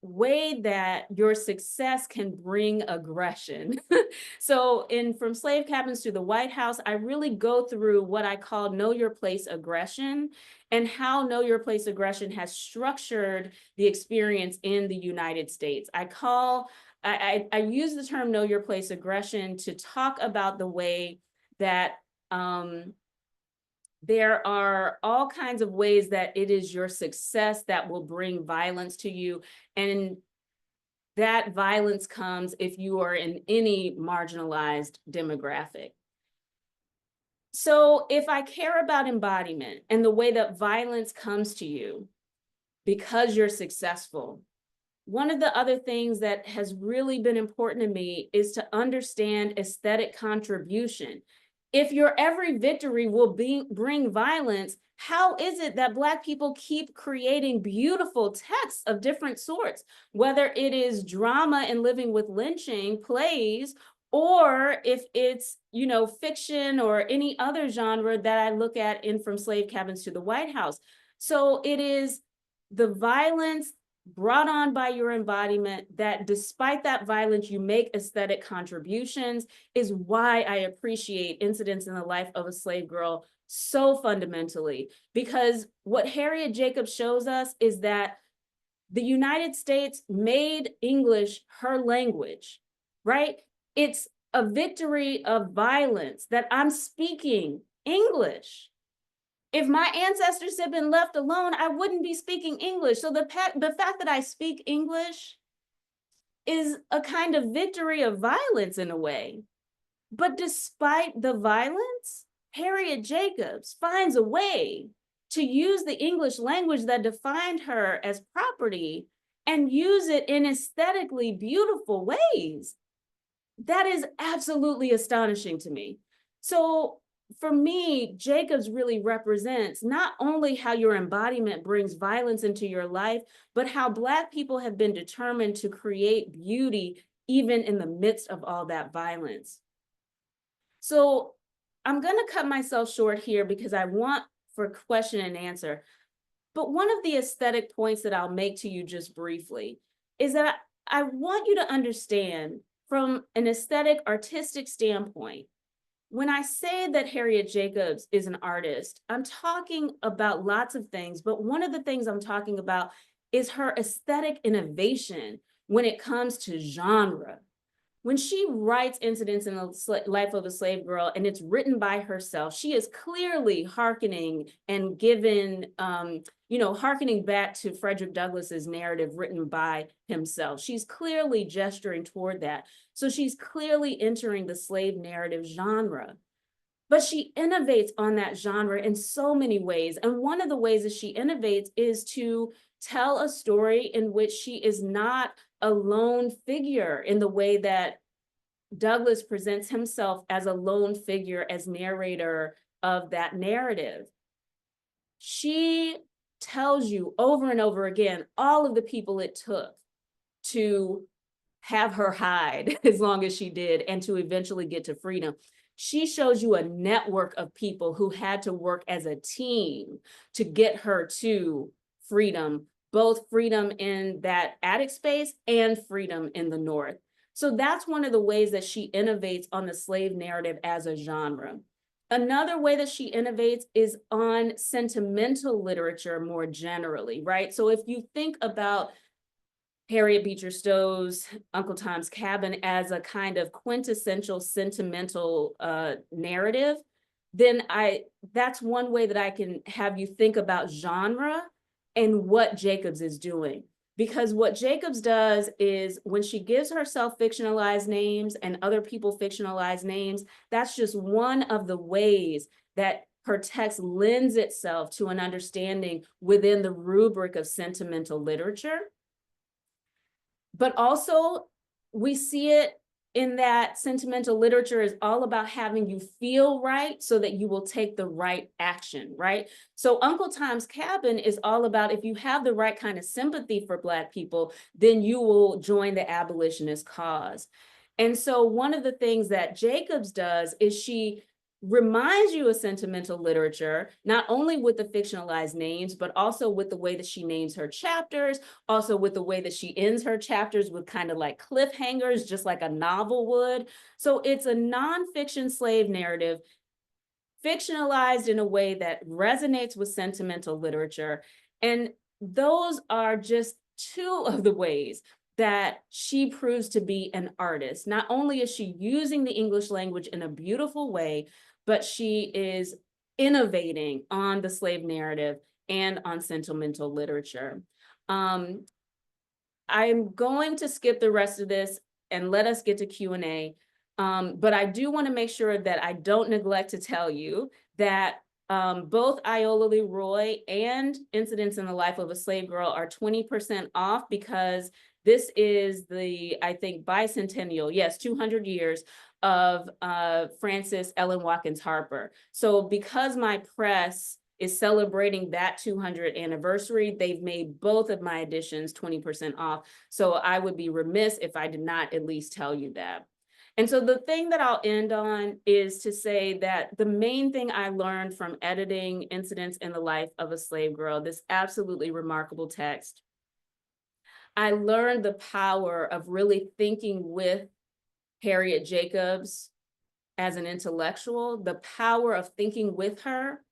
way that your success can bring aggression. So From Slave Cabins to the White House, I really go through what I call know your place aggression and how know your place aggression has structured the experience in the United States. I use the term know your place aggression to talk about the way that there are all kinds of ways that it is your success that will bring violence to you. And that violence comes if you are in any marginalized demographic. So if I care about embodiment and the way that violence comes to you because you're successful, one of the other things that has really been important to me is to understand aesthetic contribution. If your every victory will bring violence, how is it that Black people keep creating beautiful texts of different sorts, whether it is drama and Living with Lynching, plays, or if it's, fiction or any other genre that I look at in From Slave Cabins to the White House. So it is the violence brought on by your embodiment that despite that violence, you make aesthetic contributions is why I appreciate Incidents in the Life of a Slave Girl so fundamentally. Because what Harriet Jacobs shows us is that the United States made English her language, right? It's a victory of violence that I'm speaking English. If my ancestors had been left alone, I wouldn't be speaking English. So the fact that I speak English is a kind of victory of violence in a way. But despite the violence, Harriet Jacobs finds a way to use the English language that defined her as property and use it in aesthetically beautiful ways. That is absolutely astonishing to me. So for me, Jacobs really represents not only how your embodiment brings violence into your life, but how Black people have been determined to create beauty even in the midst of all that violence. So I'm going to cut myself short here because I want for question and answer. But one of the aesthetic points that I'll make to you just briefly is that I want you to understand from an aesthetic, artistic standpoint, when I say that Harriet Jacobs is an artist, I'm talking about lots of things, but one of the things I'm talking about is her aesthetic innovation when it comes to genre. When she writes Incidents in the Life of a Slave Girl, and it's written by herself, she is clearly hearkening and given, hearkening back to Frederick Douglass's narrative written by himself. She's clearly gesturing toward that. So she's clearly entering the slave narrative genre. But she innovates on that genre in so many ways. And one of the ways that she innovates is to tell a story in which she is not a lone figure in the way that Douglass presents himself as a lone figure, as narrator of that narrative. She tells you over and over again all of the people it took to have her hide as long as she did and to eventually get to freedom. She shows you a network of people who had to work as a team to get her to freedom, both freedom in that attic space and freedom in the North. So that's one of the ways that she innovates on the slave narrative as a genre. Another way that she innovates is on sentimental literature more generally, right? So if you think about Harriet Beecher Stowe's Uncle Tom's Cabin as a kind of quintessential sentimental narrative, then that's one way that I can have you think about genre and what Jacobs is doing. Because what Jacobs does is when she gives herself fictionalized names and other people fictionalized names, that's just one of the ways that her text lends itself to an understanding within the rubric of sentimental literature. But also, we see it in that sentimental literature is all about having you feel right so that you will take the right action, right? So Uncle Tom's Cabin is all about if you have the right kind of sympathy for Black people, then you will join the abolitionist cause. And so one of the things that Jacobs does is she reminds you of sentimental literature, not only with the fictionalized names, but also with the way that she names her chapters, also with the way that she ends her chapters with kind of like cliffhangers, just like a novel would. So it's a nonfiction slave narrative, fictionalized in a way that resonates with sentimental literature. And those are just two of the ways that she proves to be an artist. Not only is she using the English language in a beautiful way, but she is innovating on the slave narrative and on sentimental literature. I'm going to skip the rest of this and let us get to Q&A. But I do want to make sure that I don't neglect to tell you that both Iola Leroy and Incidents in the Life of a Slave Girl are 20% off because this is the, I think, bicentennial, yes, 200 years of Frances Ellen Watkins Harper. So because my press is celebrating that 200th anniversary, they've made both of my editions 20% off. So I would be remiss if I did not at least tell you that. And so the thing that I'll end on is to say that the main thing I learned from editing Incidents in the Life of a Slave Girl, this absolutely remarkable text, I learned the power of really thinking with Harriet Jacobs as an intellectual, the power of thinking with her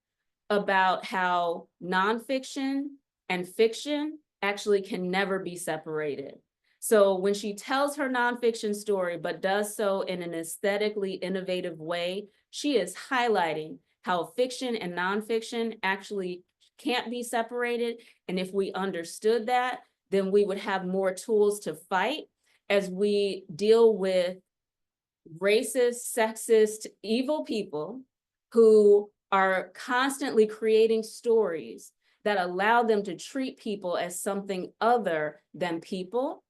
about how nonfiction and fiction actually can never be separated. So when she tells her nonfiction story, but does so in an aesthetically innovative way, she is highlighting how fiction and nonfiction actually can't be separated. And if we understood that, then we would have more tools to fight as we deal with racist, sexist, evil people who are constantly creating stories that allow them to treat people as something other than people,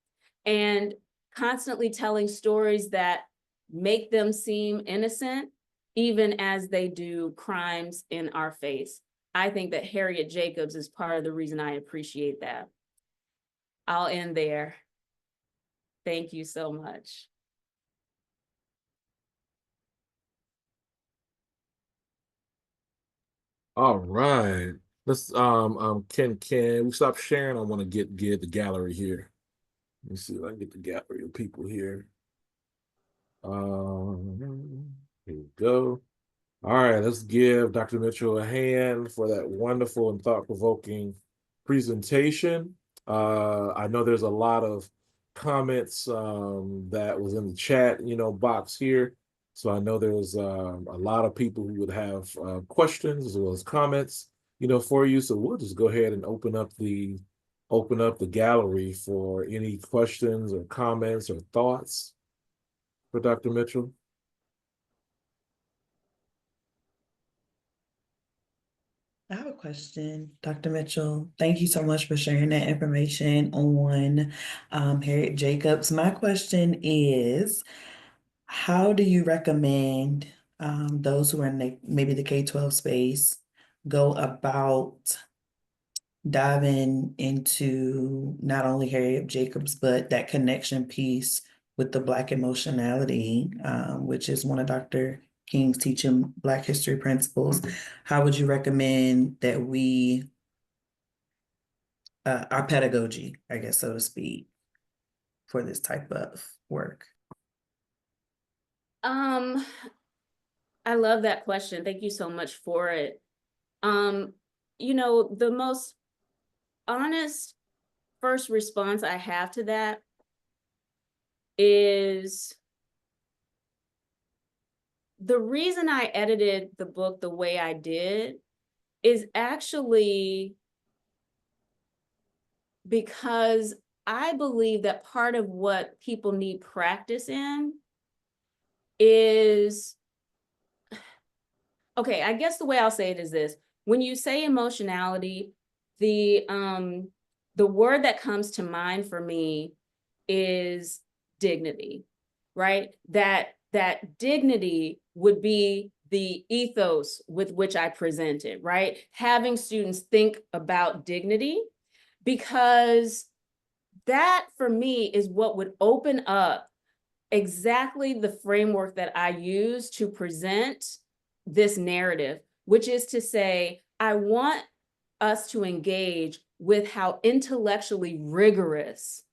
and constantly telling stories that make them seem innocent even as they do crimes in our face. I think that Harriet Jacobs is part of the reason I appreciate that. I'll end there. Thank you so much. All right. Let's can we stop sharing? I want to get the gallery here. Let me see if I can get the gallery of people here. Here we go. All right, let's give Dr. Mitchell a hand for that wonderful and thought-provoking presentation. I know there's a lot of comments that was in the chat, box here. So I know there's a lot of people who would have questions as well as comments, for you. So we'll just go ahead and open up the gallery for any questions or comments or thoughts for Dr. Mitchell. I have a question, Dr. Mitchell. Thank you so much for sharing that information on Harriet Jacobs. My question is, how do you recommend those who are in maybe the K-12 space go about diving into not only Harriet Jacobs, but that connection piece with the Black emotionality, which is one of Dr. King's teaching Black history principles? How would you recommend that we, our pedagogy, I guess, so to speak, for this type of work? I love that question. Thank you so much for it. The most honest first response I have to that is the reason I edited the book the way I did is actually because I believe that part of what people need practice in is, okay, I guess the way I'll say it is this. When you say emotionality, the word that comes to mind for me is dignity, right? That dignity would be the ethos with which I present it, right? Having students think about dignity, because that for me is what would open up exactly the framework that I use to present this narrative, which is to say, I want us to engage with how intellectually rigorous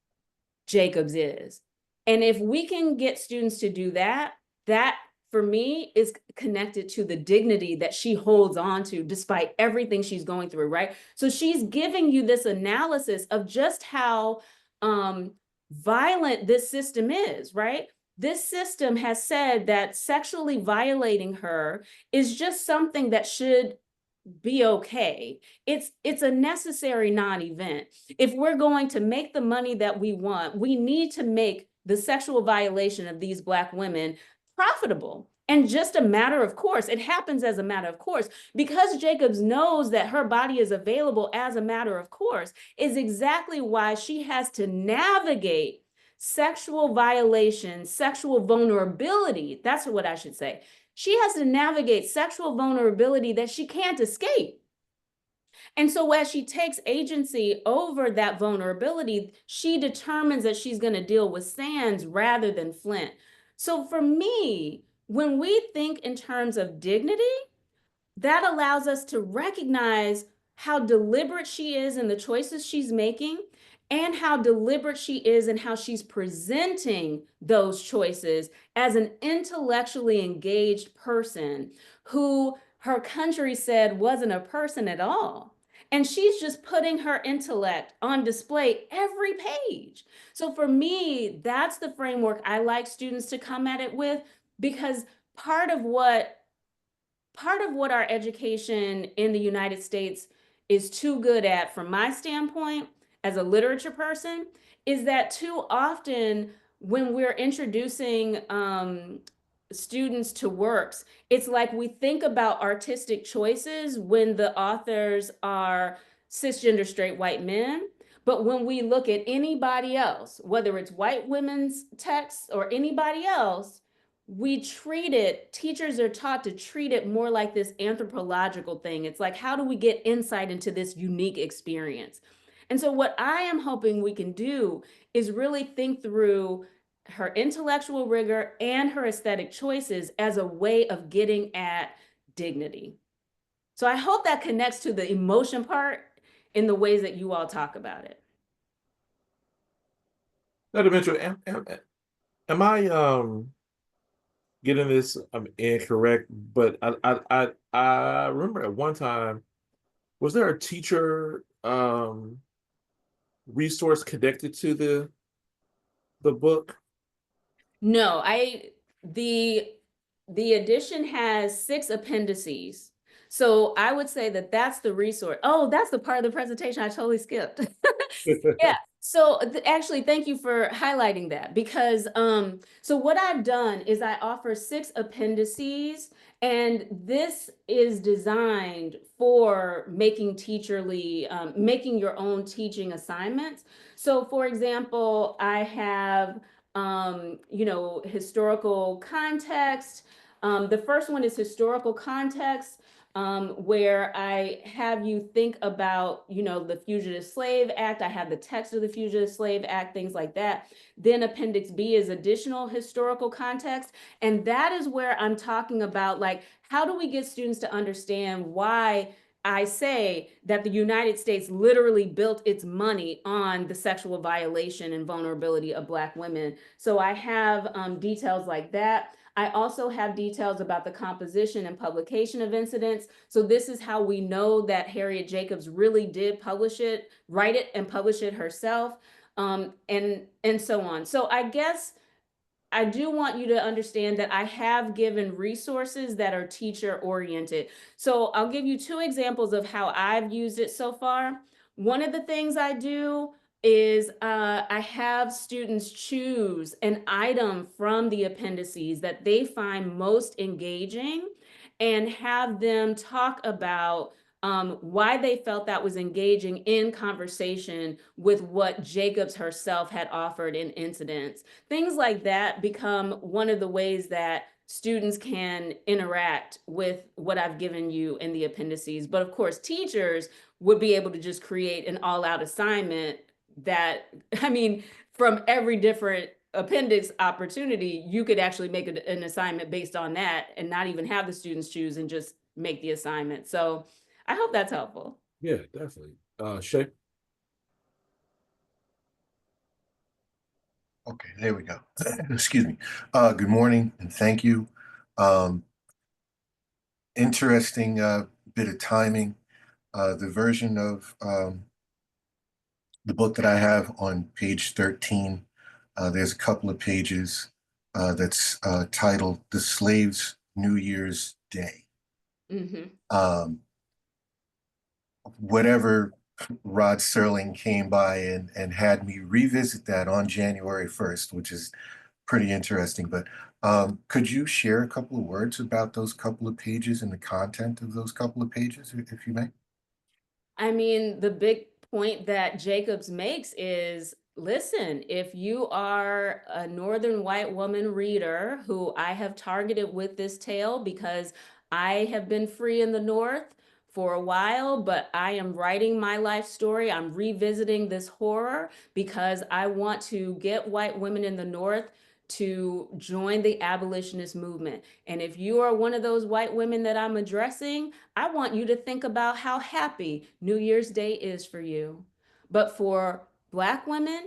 Jacobs is. And if we can get students to do that, that for me is connected to the dignity that she holds on to despite everything she's going through, right? So she's giving you this analysis of just how violent this system is, right? This system has said that sexually violating her is just something that should be okay. It's a necessary non-event. If we're going to make the money that we want, we need to make the sexual violation of these Black women profitable and just a matter of course. It happens as a matter of course. Because Jacobs knows that her body is available as a matter of course is exactly why she has to navigate sexual violation, sexual vulnerability. That's what I should say. She has to navigate sexual vulnerability that she can't escape. And so as she takes agency over that vulnerability, she determines that she's going to deal with sands rather than flint. So for me, when we think in terms of dignity, that allows us to recognize how deliberate she is in the choices she's making and how deliberate she is in how she's presenting those choices as an intellectually engaged person who her country said wasn't a person at all. And she's just putting her intellect on display every page. So for me, that's the framework I like students to come at it with, because part of what our education in the United States is too good at, from my standpoint, as a literature person, is that too often when we're introducing students to works, it's like we think about artistic choices when the authors are cisgender straight white men. But when we look at anybody else, whether it's white women's texts or anybody else, we treat it, teachers are taught to treat it more like this anthropological thing. It's like, how do we get insight into this unique experience? And so what I am hoping we can do is really think through her intellectual rigor and her aesthetic choices as a way of getting at dignity. So I hope that connects to the emotion part in the ways that you all talk about it. Dr. Mitchell, am I getting this incorrect? But I remember at one time, was there a teacher resource connected to the book? No, the edition has 6 appendices. So I would say that that's the resource. Oh, that's the part of the presentation I totally skipped. Yeah. So actually, thank you for highlighting that, because so what I've done is I offer 6 appendices, and this is designed for making making your own teaching assignments. So for example, I have historical context. The first one is historical context, where I have you think about, the Fugitive Slave Act. I have the text of the Fugitive Slave Act, things like that. Then Appendix B is additional historical context. And that is where I'm talking about, like, how do we get students to understand why I say that the United States literally built its money on the sexual violation and vulnerability of Black women. So I have details like that. I also have details about the composition and publication of incidents. So this is how we know that Harriet Jacobs really did write it and publish it herself, and so on. So I guess I do want you to understand that I have given resources that are teacher oriented. So I'll give you 2 examples of how I've used it so far. One of the things I do is I have students choose an item from the appendices that they find most engaging, and have them talk about why they felt that was engaging in conversation with what Jacobs herself had offered in incidents. Things like that become one of the ways that students can interact with what I've given you in the appendices. But of course, teachers would be able to just create an all-out assignment that, I mean, from every different appendix opportunity, you could actually make an assignment based on that and not even have the students choose and just make the assignment. So I hope that's helpful. Yeah, definitely. Shay? Okay, there we go. Excuse me. Good morning and thank you. Interesting bit of timing. The version of the book that I have on page 13, there's a couple of pages that's titled The Slave's New Year's Day. Mm-hmm. Whatever Rod Serling came by and had me revisit that on January 1st, which is pretty interesting. But could you share a couple of words about those couple of pages and the content of those couple of pages, if you may? I mean, the big point that Jacobs makes is, listen, if you are a Northern white woman reader who I have targeted with this tale because I have been free in the North for a while, but I am writing my life story. I'm revisiting this horror because I want to get white women in the North to join the abolitionist movement. And if you are one of those white women that I'm addressing, I want you to think about how happy New Year's Day is for you. But for Black women,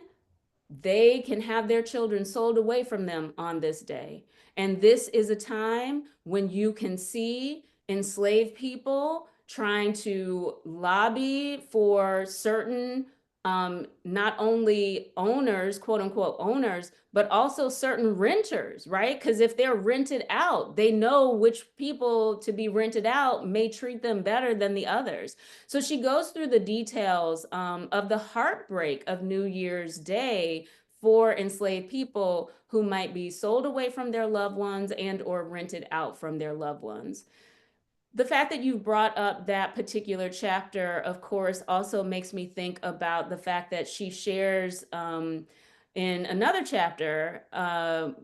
they can have their children sold away from them on this day. And this is a time when you can see enslaved people trying to lobby for certain not only owners, quote unquote owners, but also certain renters, right? Because if they're rented out, they know which people to be rented out may treat them better than the others. So she goes through the details of the heartbreak of New Year's Day for enslaved people who might be sold away from their loved ones and or rented out from their loved ones. The fact that you've brought up that particular chapter, of course, also makes me think about the fact that she shares in another chapter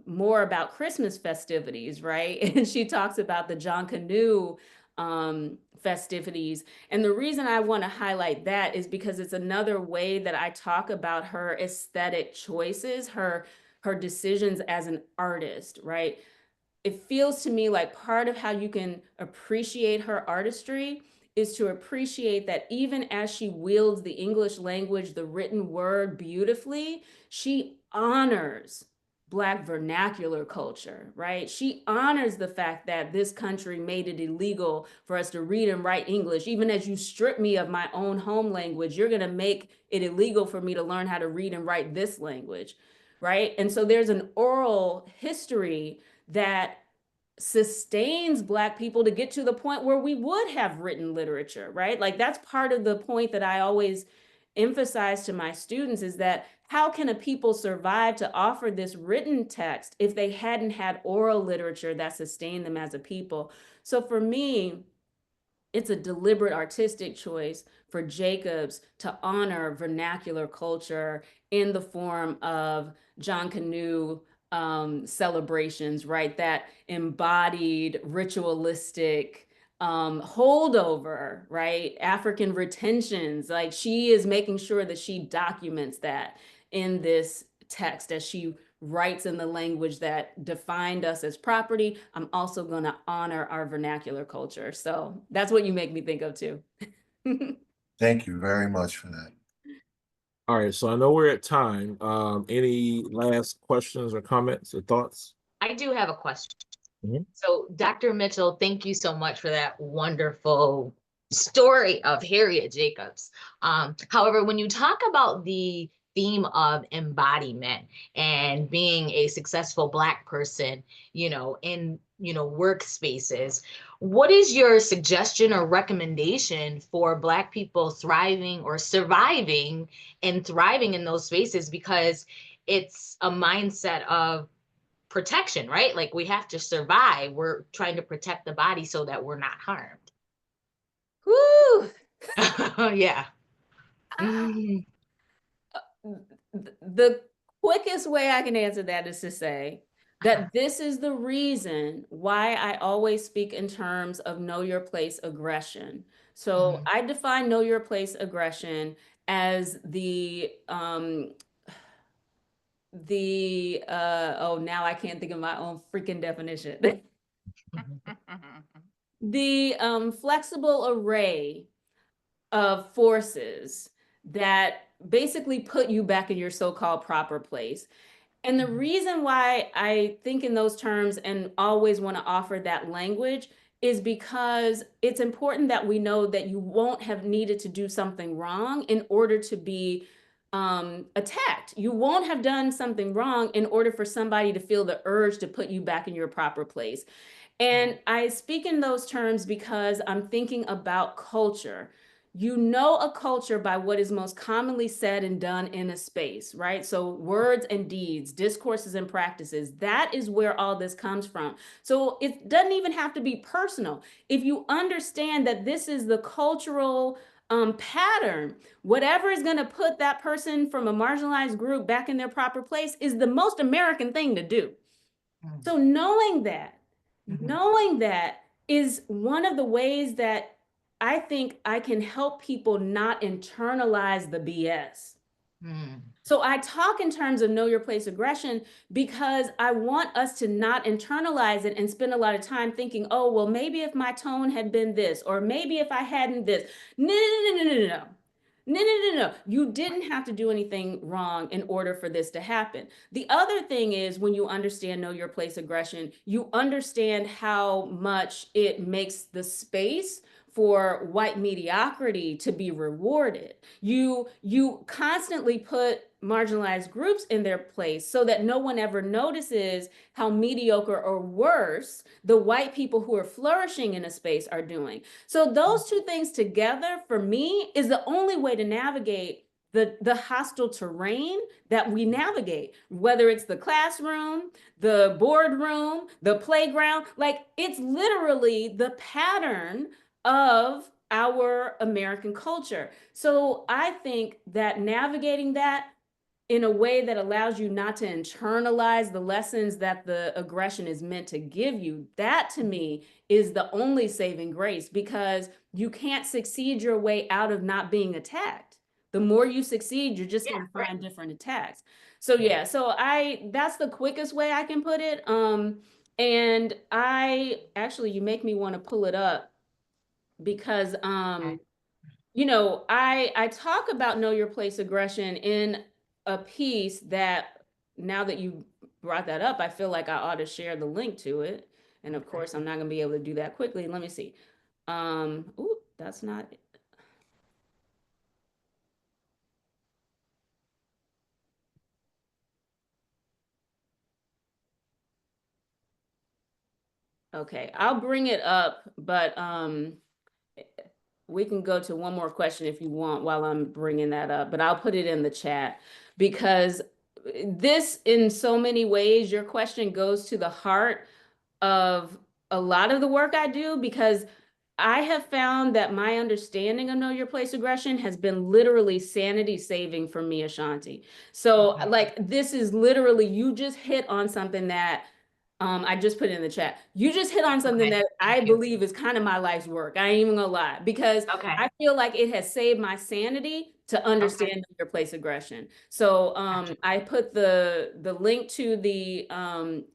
more about Christmas festivities, right? And she talks about the John Canoe festivities. And the reason I want to highlight that is because it's another way that I talk about her aesthetic choices, her decisions as an artist, right? It feels to me like part of how you can appreciate her artistry is to appreciate that even as she wields the English language, the written word beautifully, she honors Black vernacular culture, right? She honors the fact that this country made it illegal for us to read and write English. Even as you strip me of my own home language, you're going to make it illegal for me to learn how to read and write this language, right? And so there's an oral history that sustains Black people to get to the point where we would have written literature, right? Like that's part of the point that I always emphasize to my students is that how can a people survive to offer this written text if they hadn't had oral literature that sustained them as a people? So for me, it's a deliberate artistic choice for Jacobs to honor vernacular culture in the form of John Canoe celebrations, right? That embodied ritualistic holdover, right? African retentions. Like she is making sure that she documents that in this text as she writes in the language that defined us as property. I'm also going to honor our vernacular culture. So that's what you make me think of too. Thank you very much for that. All right, so I know we're at time. Any last questions or comments or thoughts? I do have a question. Mhm. So, Dr. Mitchell, thank you so much for that wonderful story of Harriet Jacobs. However, when you talk about the theme of embodiment and being a successful Black person, in, workspaces, what is your suggestion or recommendation for Black people thriving or surviving and thriving in those spaces? Because it's a mindset of protection, right? Like we have to survive. We're trying to protect the body so that we're not harmed. Woo! Yeah. The quickest way I can answer that is to say that this is the reason why I always speak in terms of know your place aggression. So I define know your place aggression as oh, now I can't think of my own freaking definition. The flexible array of forces that basically put you back in your so-called proper place. And the reason why I think in those terms and always want to offer that language is because it's important that we know that you won't have needed to do something wrong in order to be attacked. You won't have done something wrong in order for somebody to feel the urge to put you back in your proper place. And I speak in those terms because I'm thinking about culture. You know a culture by what is most commonly said and done in a space, right? So words and deeds, discourses and practices, that is where all this comes from. So it doesn't even have to be personal. If you understand that this is the cultural pattern, whatever is going to put that person from a marginalized group back in their proper place is the most American thing to do. So knowing that is one of the ways that I think I can help people not internalize the BS. So I talk in terms of know your place aggression because I want us to not internalize it and spend a lot of time thinking, oh, well, maybe if my tone had been this, or maybe if I hadn't this. No. You didn't have to do anything wrong in order for this to happen. The other thing is when you understand know your place aggression, you understand how much it makes the space for white mediocrity to be rewarded. You constantly put marginalized groups in their place so that no one ever notices how mediocre or worse the white people who are flourishing in a space are doing. So those two things together for me is the only way to navigate the hostile terrain that we navigate, whether it's the classroom, the boardroom, the playground. Like it's literally the pattern of our American culture. So I think that navigating that in a way that allows you not to internalize the lessons that the aggression is meant to give you, that to me is the only saving grace, because you can't succeed your way out of not being attacked. The more you succeed, you're just going to find different attacks. So yeah, so that's the quickest way I can put it. And I actually, you make me want to pull it up, because you know, I talk about know your place aggression in a piece that, now that you brought that up, I feel like I ought to share the link to it. And of course, I'm not going to be able to do that quickly. Let me see. Ooh, that's not. Okay, I'll bring it up, but we can go to one more question if you want while I'm bringing that up, but I'll put it in the chat, because this, in so many ways, your question goes to the heart of a lot of the work I do, because I have found that my understanding of know your place aggression has been literally sanity saving for me, Ashanti. So like, this is literally, you just hit on something that I just put it in the chat. You just hit on something that I believe is kind of my life's work. I ain't even gonna lie, because I feel like it has saved my sanity to understand your place aggression. So I put the link to the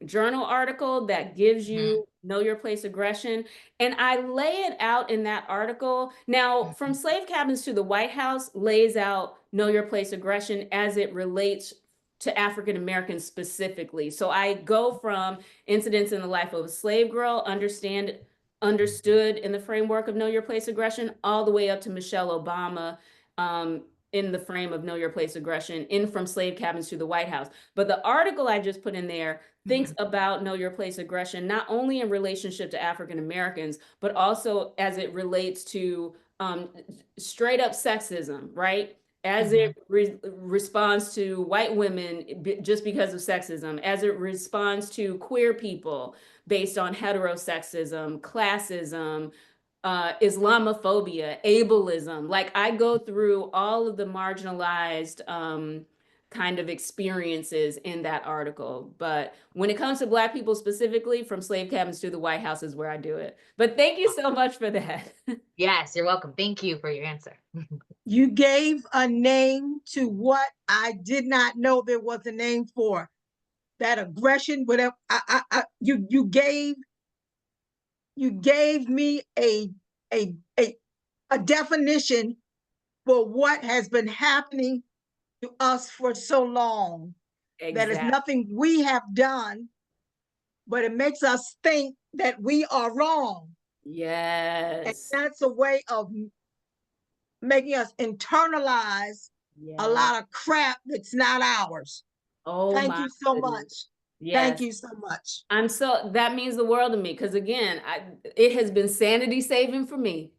journal article that gives you know your place aggression, and I lay it out in that article. Now, From Slave Cabins to the White House lays out know your place aggression as it relates to African Americans specifically. So I go from incidents in the life of a slave girl, understood in the framework of know your place aggression, all the way up to Michelle Obama, in the frame of know your place aggression, in From Slave Cabins to the White House. But the article I just put in there thinks about know your place aggression, not only in relationship to African Americans, but also as it relates to straight up sexism, right? As it responds to white women just because of sexism, as it responds to queer people based on heterosexism, classism, Islamophobia, ableism. Like, I go through all of the marginalized kind of experiences in that article. But when it comes to Black people specifically, From Slave Cabins to the White House is where I do it. But thank you so much for that. Yes, you're welcome. Thank you for your answer. You gave a name to what I did not know there was a name for. That aggression, whatever. You gave me a definition for what has been happening to us for so long. That is nothing we have done, but it makes us think that we are wrong. Yes. And that's a way of making us internalize a lot of crap that's not ours. Oh, thank you so much. Yes. Thank you so much. That means the world to me, because again, it has been sanity saving for me.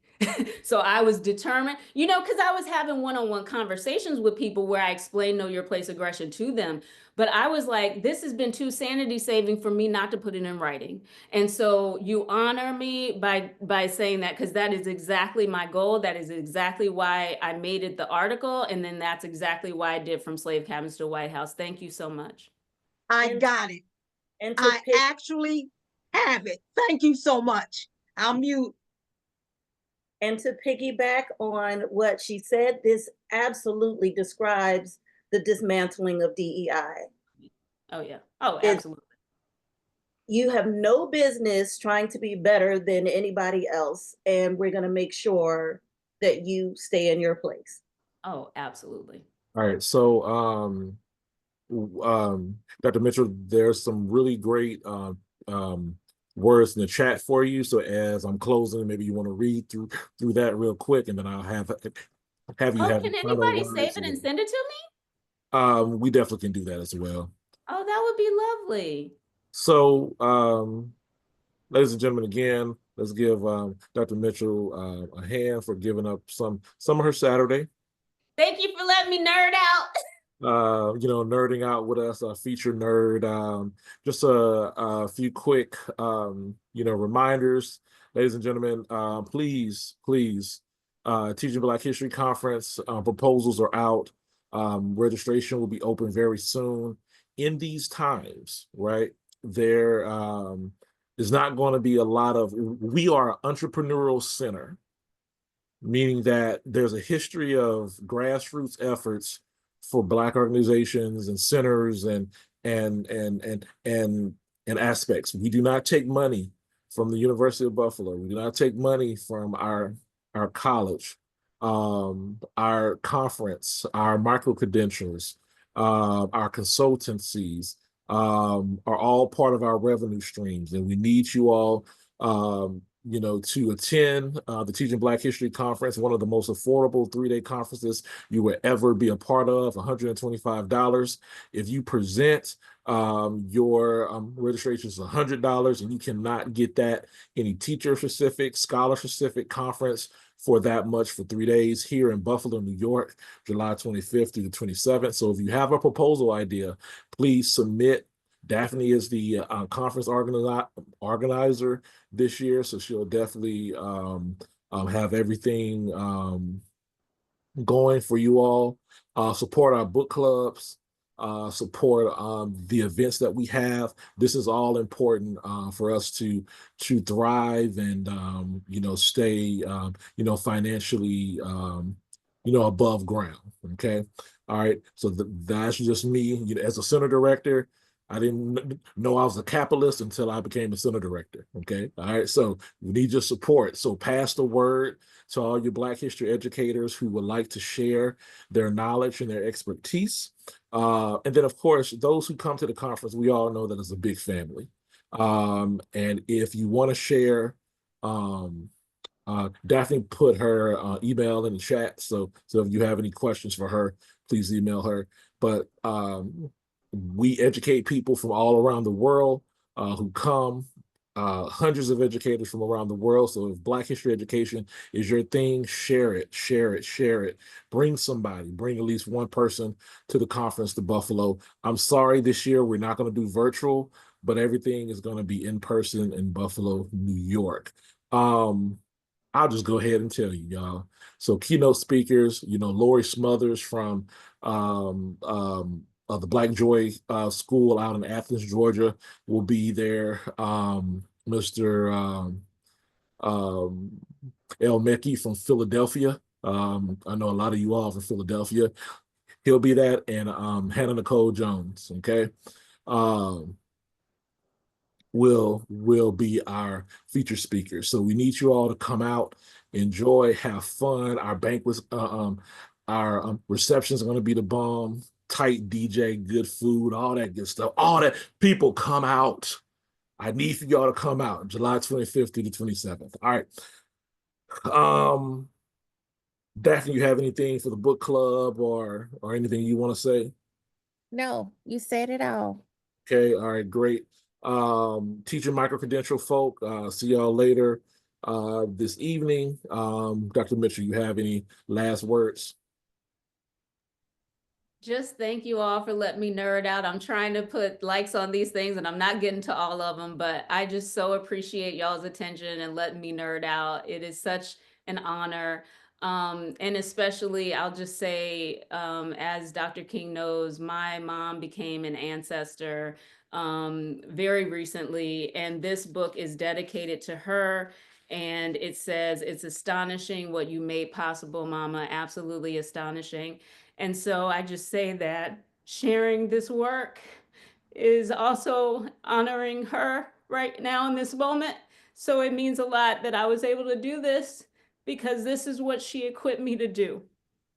So I was determined, you know, because I was having one-on-one conversations with people where I explained know your place aggression to them. But I was like, this has been too sanity saving for me not to put it in writing. And so you honor me by saying that, because that is exactly my goal. That is exactly why I made it the article. And then that's exactly why I did From Slave Cabins to White House. Thank you so much. I got it. And I actually have it. Thank you so much. I'll mute. And to piggyback on what she said, this absolutely describes the dismantling of DEI. Oh, yeah. Oh, absolutely. You have no business trying to be better than anybody else, and we're going to make sure that you stay in your place. Oh, absolutely. All right. So, Dr. Mitchell, there's some really great words in the chat for you. So as I'm closing, maybe you want to read through that real quick, and then I'll have you can have anybody save it and send it to me? We definitely can do that as well. Oh, that would be lovely. So, ladies and gentlemen, again, let's give Dr. Mitchell a hand for giving up some of her Saturday. Thank you for letting me nerd out. You know, nerding out with us, a featured nerd. Just a few quick, you know, reminders, ladies and gentlemen. Please, Teaching Black History Conference proposals are out. Registration will be open very soon. In these times, right, there is not going to be a lot of, we are an entrepreneurial center, meaning that there's a history of grassroots efforts for Black organizations and centers and aspects. We do not take money from the University of Buffalo. We do not take money from our college, our conference, our micro-credentials, our consultancies are all part of our revenue streams. And we need you all you know, to attend the Teaching Black History Conference, one of the most affordable 3-day conferences you will ever be a part of, $125. If you present, your registration is $100, and you cannot get that any teacher-specific, scholar-specific conference for that much for 3 days here in Buffalo, New York, July 25th through the 27th. So if you have a proposal idea, please submit. Daphne is the conference organizer this year, so she'll definitely have everything going for you all. Support our book clubs, support the events that we have. This is all important for us to thrive and you know, stay you know, financially you know, above ground. Okay, all right. So that's just me. You know, as a center director, I didn't know I was a capitalist until I became a center director. Okay. All right. So we need your support. So pass the word to all your Black history educators who would like to share their knowledge and their expertise. And then, of course, those who come to the conference, we all know that it's a big family. And if you want to share, Daphne put her email in the chat. So if you have any questions for her, please email her. But we educate people from all around the world who come, hundreds of educators from around the world. So if Black history education is your thing, share it, share it, share it. Bring somebody, bring at least one person to the conference to Buffalo. I'm sorry, this year we're not going to do virtual, but everything is going to be in person in Buffalo, New York. I'll just go ahead and tell you, y'all. So keynote speakers, you know, Lori Smothers from the Black Joy School out in Athens, Georgia, will be there. Mr. El Mekki from Philadelphia. I know a lot of you all from Philadelphia. He'll be that, and Hannah Nicole Jones, okay? Will be our feature speakers. So we need you all to come out, enjoy, have fun. Our banquets, our receptions are going to be the bomb. Tight DJ, good food, all that good stuff. All that. People, come out. I need for y'all to come out July 25th through the 27th. All right. Daphne, you have anything for the book club or anything you want to say? No, you said it all. Okay, all right, great. Teacher micro-credential folk, see y'all later this evening. Dr. Mitchell, you have any last words? Just thank you all for letting me nerd out. I'm trying to put likes on these things and I'm not getting to all of them, but I just so appreciate y'all's attention and letting me nerd out. It is such an honor. And especially, I'll just say, as Dr. King knows, my mom became an ancestor very recently, and this book is dedicated to her. And it says, "It's astonishing what you made possible, Mama, absolutely astonishing." And so I just say that sharing this work is also honoring her right now in this moment. So it means a lot that I was able to do this because this is what she equipped me to do.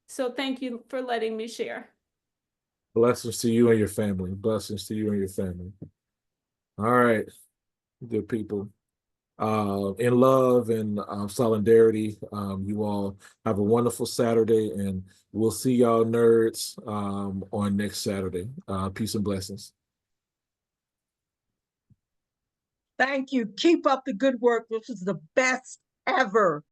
So thank you for letting me share. Blessings to you and your family. Blessings to you and your family. All right, good people. In love and solidarity, you all have a wonderful Saturday, and we'll see y'all nerds on next Saturday. Peace and blessings. Thank you. Keep up the good work. This is the best ever.